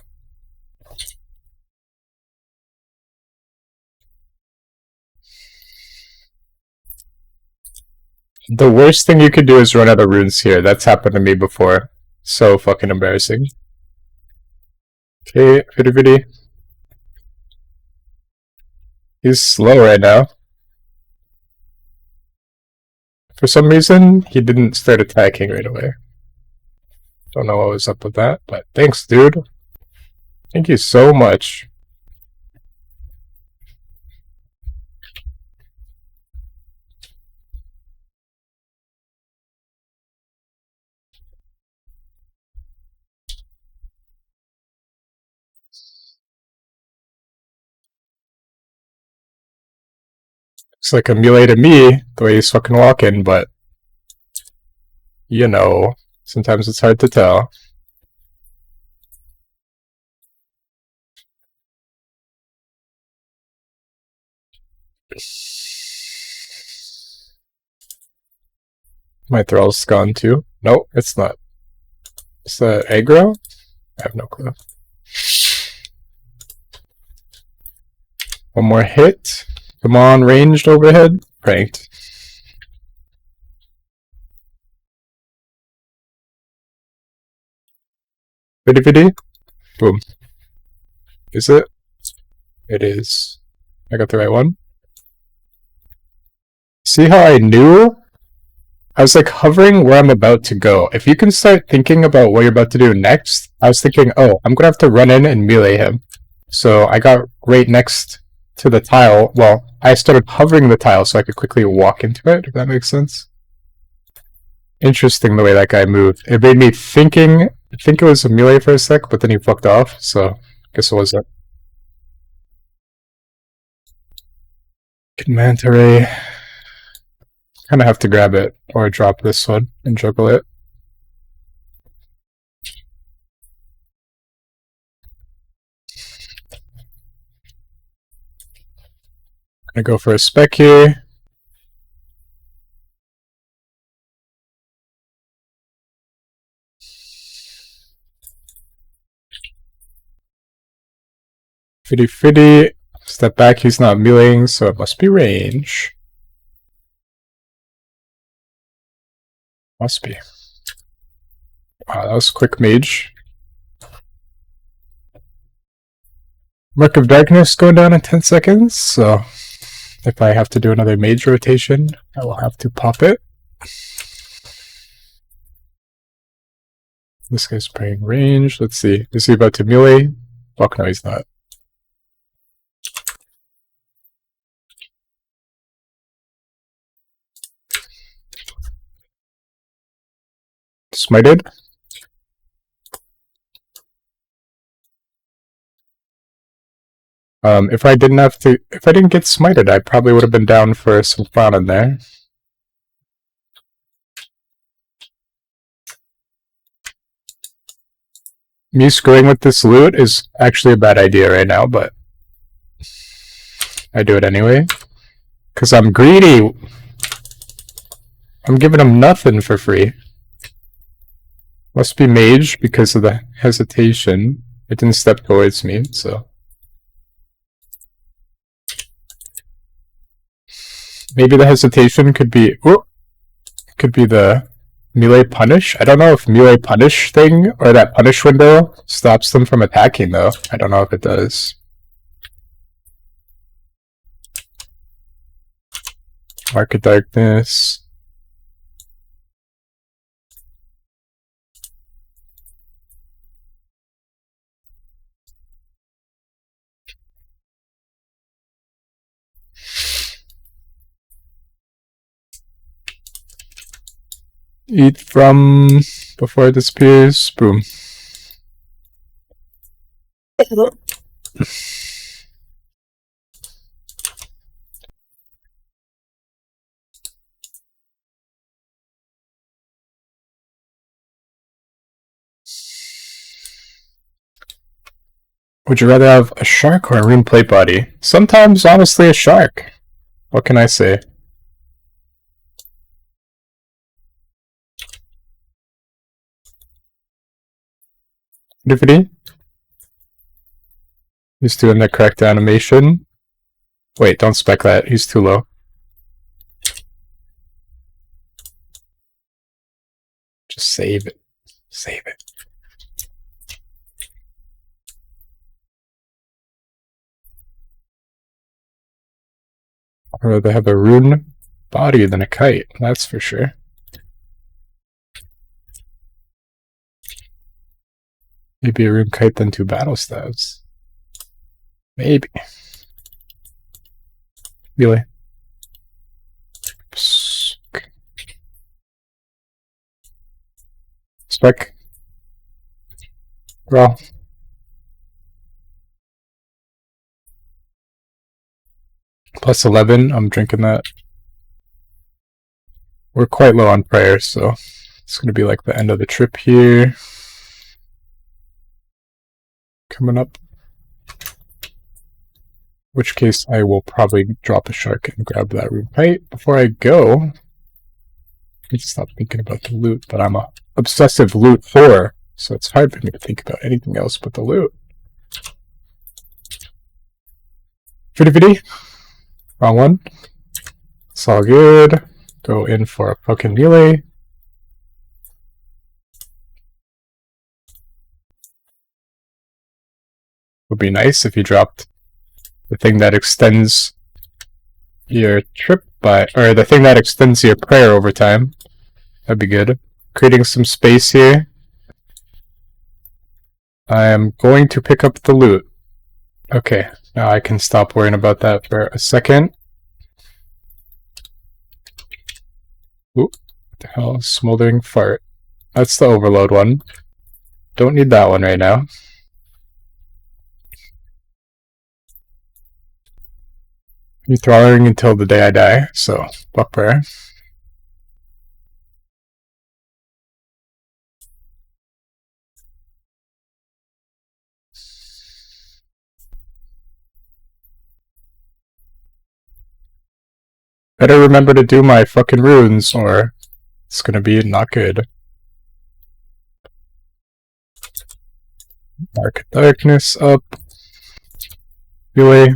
The worst thing you could do is run out of runes here. That's happened to me before. So fucking embarrassing. Okay, fitty. He's slow right now. For some reason, he didn't start attacking right away. Don't know what was up with that, but thanks, dude. Thank you so much. Looks like a melee to me, the way he's fucking walking, but... You know, sometimes it's hard to tell. My thrall's gone too. Nope, it's not. Is that aggro? I have no clue. One more hit. Come on, ranged overhead. Pranked. Fitty. Boom. Is it? It is. I got the right one. See how I knew? I was like hovering where I'm about to go. If you can start thinking about what you're about to do next, I was thinking, oh, I'm gonna have to run in and melee him. So I got right next to the tile. Well, I started hovering the tile so I could quickly walk into it, if that makes sense. Interesting the way that guy moved. It made me think it was a melee for a sec, but then he fucked off, so I guess it wasn't. Good manta ray. Kinda have to grab it, or drop this one and juggle it. Gonna go for a spec here. Fitty. Step back, he's not meleeing, so it must be range. Must be. Wow, that was quick mage. Mark of Darkness going down in 10 seconds, so if I have to do another mage rotation, I will have to pop it. This guy's playing range. Let's see. Is he about to melee? Fuck no, he's not. Smited. If I didn't get smited, I probably would have been down for some fun in there. Me screwing with this loot is actually a bad idea right now, but I do it anyway. Because I'm greedy. I'm giving him nothing for free. Must be mage because of the hesitation. It didn't step towards me, so. Maybe the hesitation could be the melee punish. I don't know if melee punish thing or that punish window stops them from attacking though. I don't know if it does. Market Darkness. Eat from before it disappears. Boom. Would you rather have a shark or a rune plate body? Sometimes, honestly, a shark. What can I say? Nifty? He's doing the correct animation. Wait, don't spec that. He's too low. Just save it. Save it. I'd rather have a rune body than a kite, that's for sure. Maybe a rune kite than 2 battle stabs. Maybe. Melee. Spec. Raw. Plus 11, I'm drinking that. We're quite low on prayer, so it's going to be like the end of the trip here. Coming up. In which case I will probably drop a shark and grab that rune kite. Before I go, I need to stop thinking about the loot, but I'm a obsessive loot whore, so it's hard for me to think about anything else but the loot. Fitty. Wrong one. It's all good. Go in for a fucking melee. Would be nice if you dropped the thing that extends your trip by, or the thing that extends your prayer over time. That'd be good. Creating some space here. I am going to pick up the loot. Okay, now I can stop worrying about that for a second. Ooh, what the hell? Smoldering fart. That's the overload one. Don't need that one right now. You're thralling until the day I die, so fuck prayer. Better remember to do my fucking runes, or it's gonna be not good. Dark Darkness up. Really?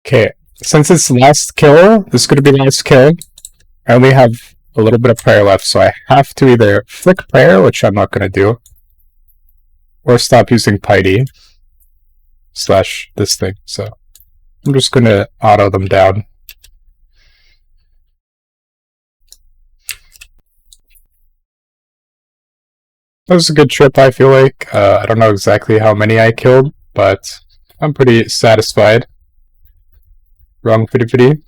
Okay, since it's last kill, this is gonna be last kill. I only have a little bit of prayer left, so I have to either flick prayer, which I'm not gonna do, or stop using Piety / this thing. So I'm just gonna auto them down. That was a good trip, I feel like. I don't know exactly how many I killed, but I'm pretty satisfied. Wrong fitty fitty.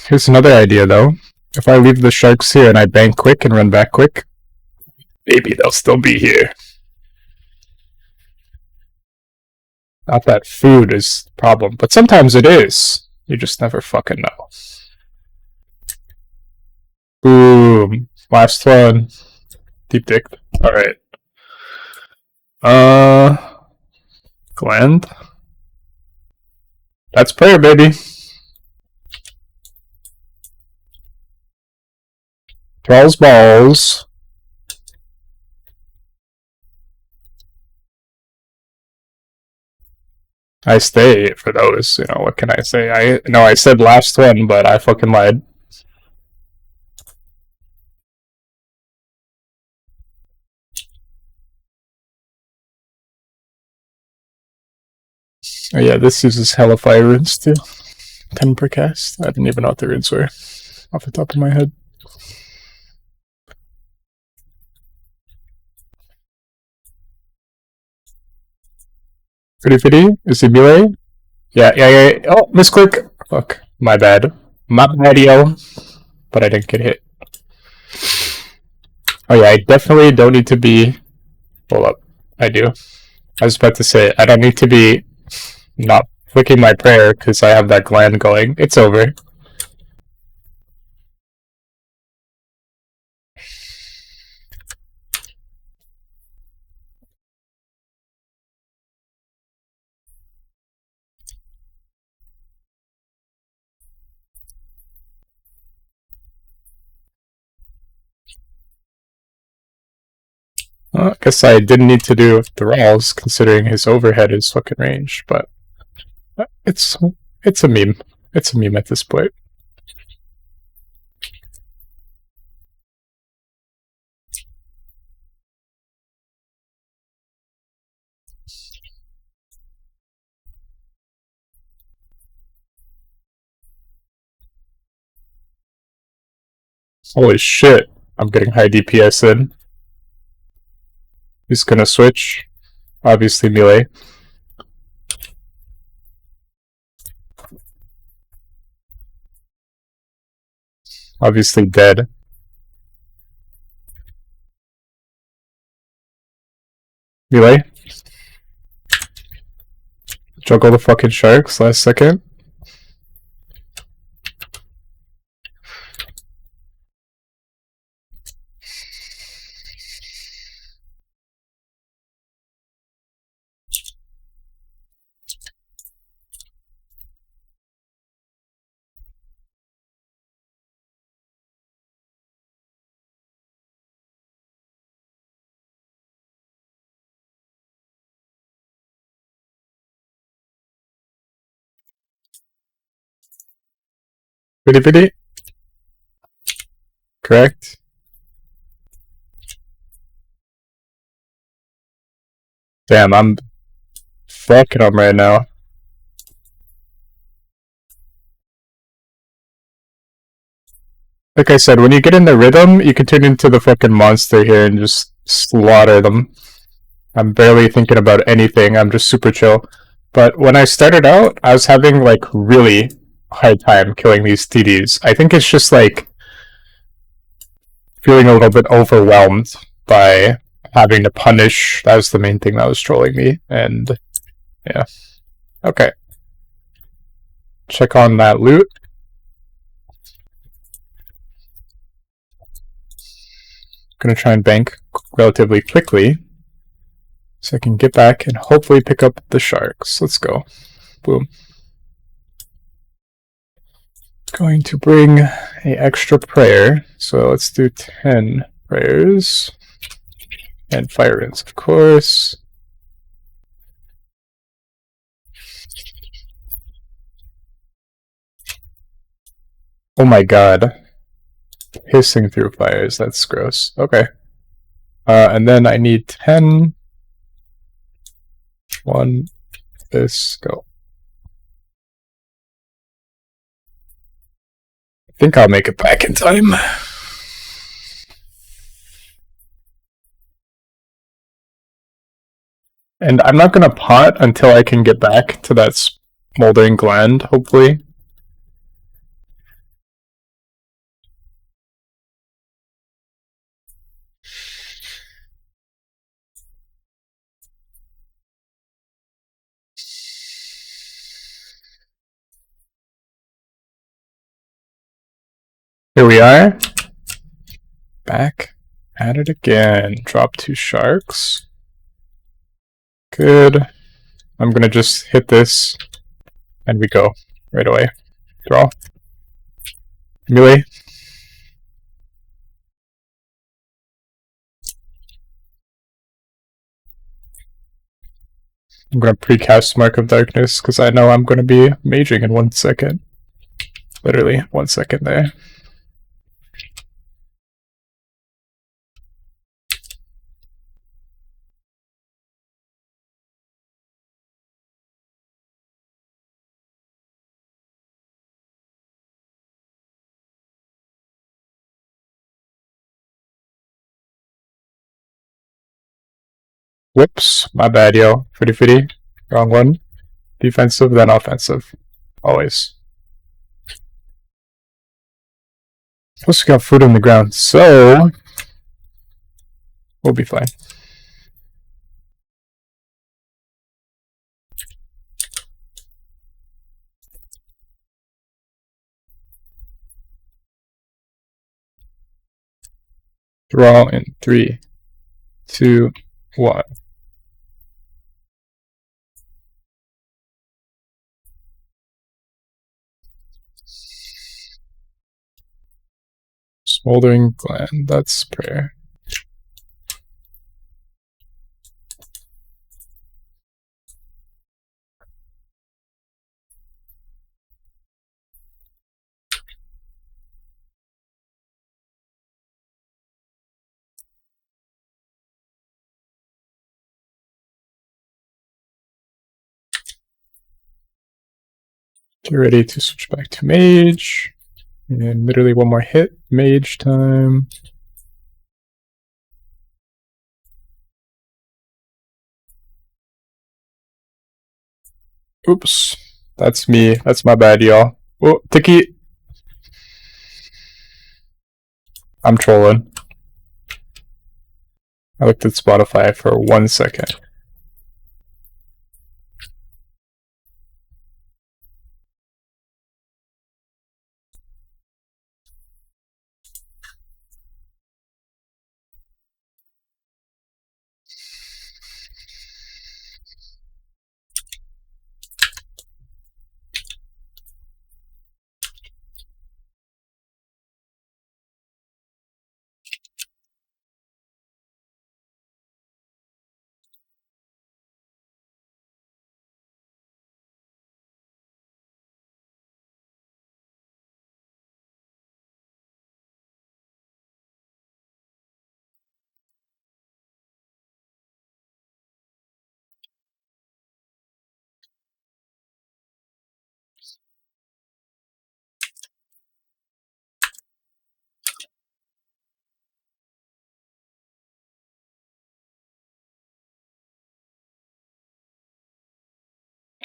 Here's another idea, though. If I leave the sharks here and I bank quick and run back quick, maybe they'll still be here. Not that food is the problem, but sometimes it is. You just never fucking know. Boom. Last one. Deep dick. Alright. Gland. That's prayer, baby. Thrall's balls. I stay for those, you know, what can I say? I said last one, but I fucking lied. Oh yeah, this uses hella fire runes too. 10 per cast. I didn't even know what the runes were off the top of my head. Fitty fitty? Is he melee? Yeah. Oh, misclick. Fuck. My bad. My bad, yo. But I didn't get hit. Oh yeah, I definitely don't need to be... Hold up. I do. I was about to say, I don't need to be not flicking my prayer because I have that gland going. It's over. Well, I guess I didn't need to do Thralls considering his overhead is fucking range, but it's a meme. It's a meme at this point. Holy shit, I'm getting high DPS in. He's gonna switch. Obviously melee. Obviously dead. Melee. Juggle the fucking sharks last second. Bitty bitty. Correct. Damn, I'm fucking them right now. Like I said, when you get in the rhythm, you can turn into the fucking monster here and just slaughter them. I'm barely thinking about anything, I'm just super chill. But when I started out, I was having like really hard time killing these TDs. I think it's just like feeling a little bit overwhelmed by having to punish. That was the main thing that was trolling me, and yeah. Okay. Check on that loot. Gonna try and bank relatively quickly so I can get back and hopefully pick up the sharks. Let's go. Boom. Going to bring an extra prayer, so let's do 10 prayers. And fire runes, of course. Oh my god. Hissing through fires, that's gross. Okay. And then I need 10. 1, this, go. I think I'll make it back in time. And I'm not gonna pot until I can get back to that smoldering gland, hopefully. Here we are. Back at it again. Drop 2 sharks. Good. I'm gonna just hit this, and we go right away. Draw. Melee. I'm gonna precast Mark of Darkness, because I know I'm gonna be maging in 1 second. Literally 1 second there. Whoops, my bad, yo. Fitty fitty. Wrong one. Defensive, then offensive. Always. Plus, we got food on the ground, so we'll be fine. Draw in 3, 2, 1. Smoldering gland, that's prayer. Get ready to switch back to mage. And literally one more hit. Mage time. Oops. That's me. That's my bad, y'all. Oh, Tiki. I'm trolling. I looked at Spotify for 1 second.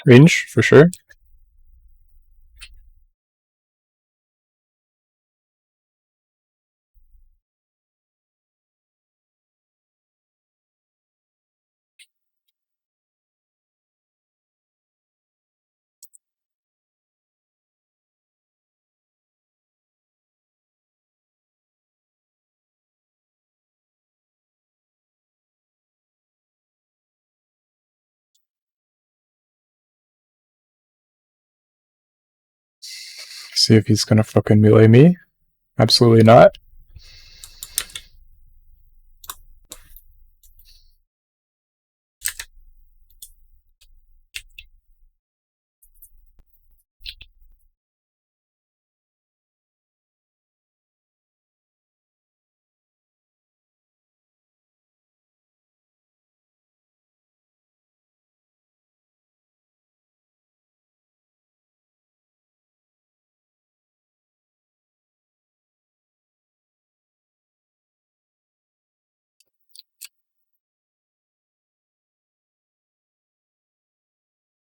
Range, for sure. See if he's gonna fucking melee me. Absolutely not.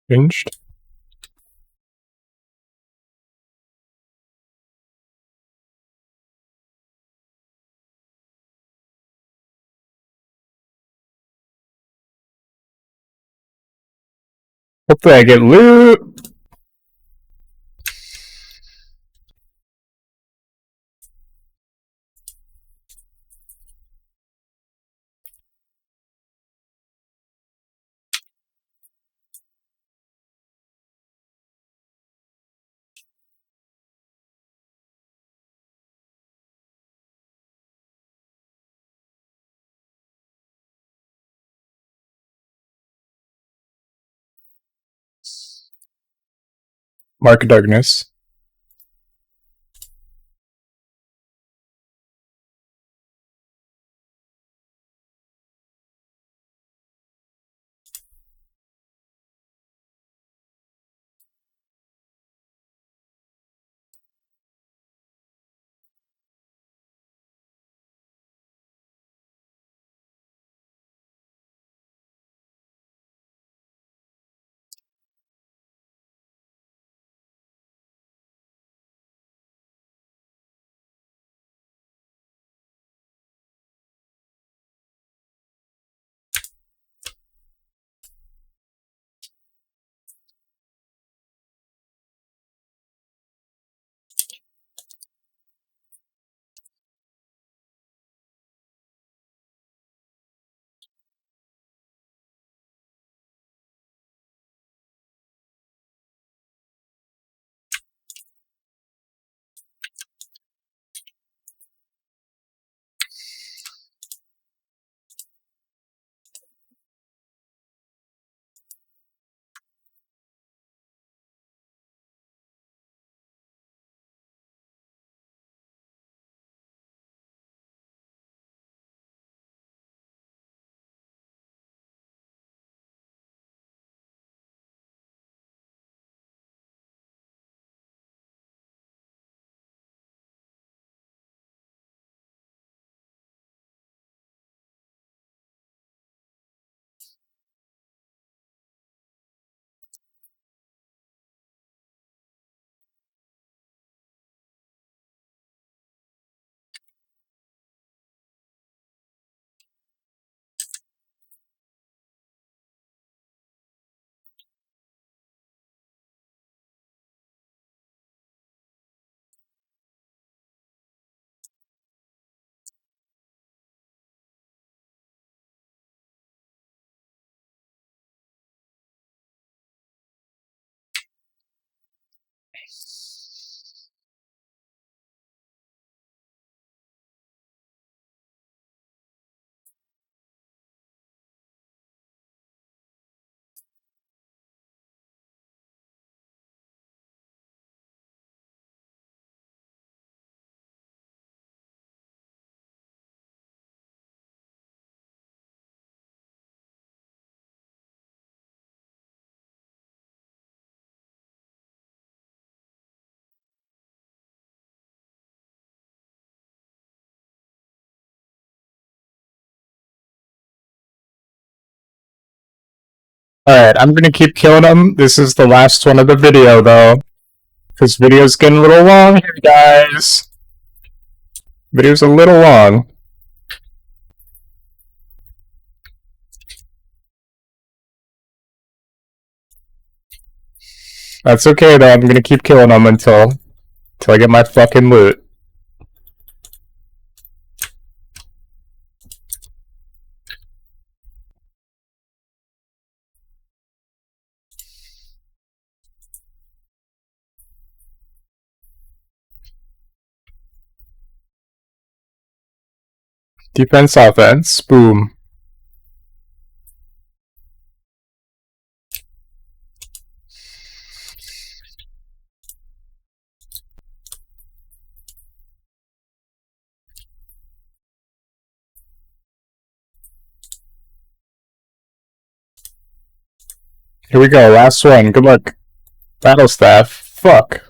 Ranged. Hopefully I get loot. Mark of Darkness. Alright, I'm gonna keep killing them. This is the last one of the video, though. Because video's getting a little long here, guys. Video's a little long. That's okay, though. I'm gonna keep killing them until I get my fucking loot. Defense, offense. Boom. Here we go, last one. Good luck. Battle staff. Fuck.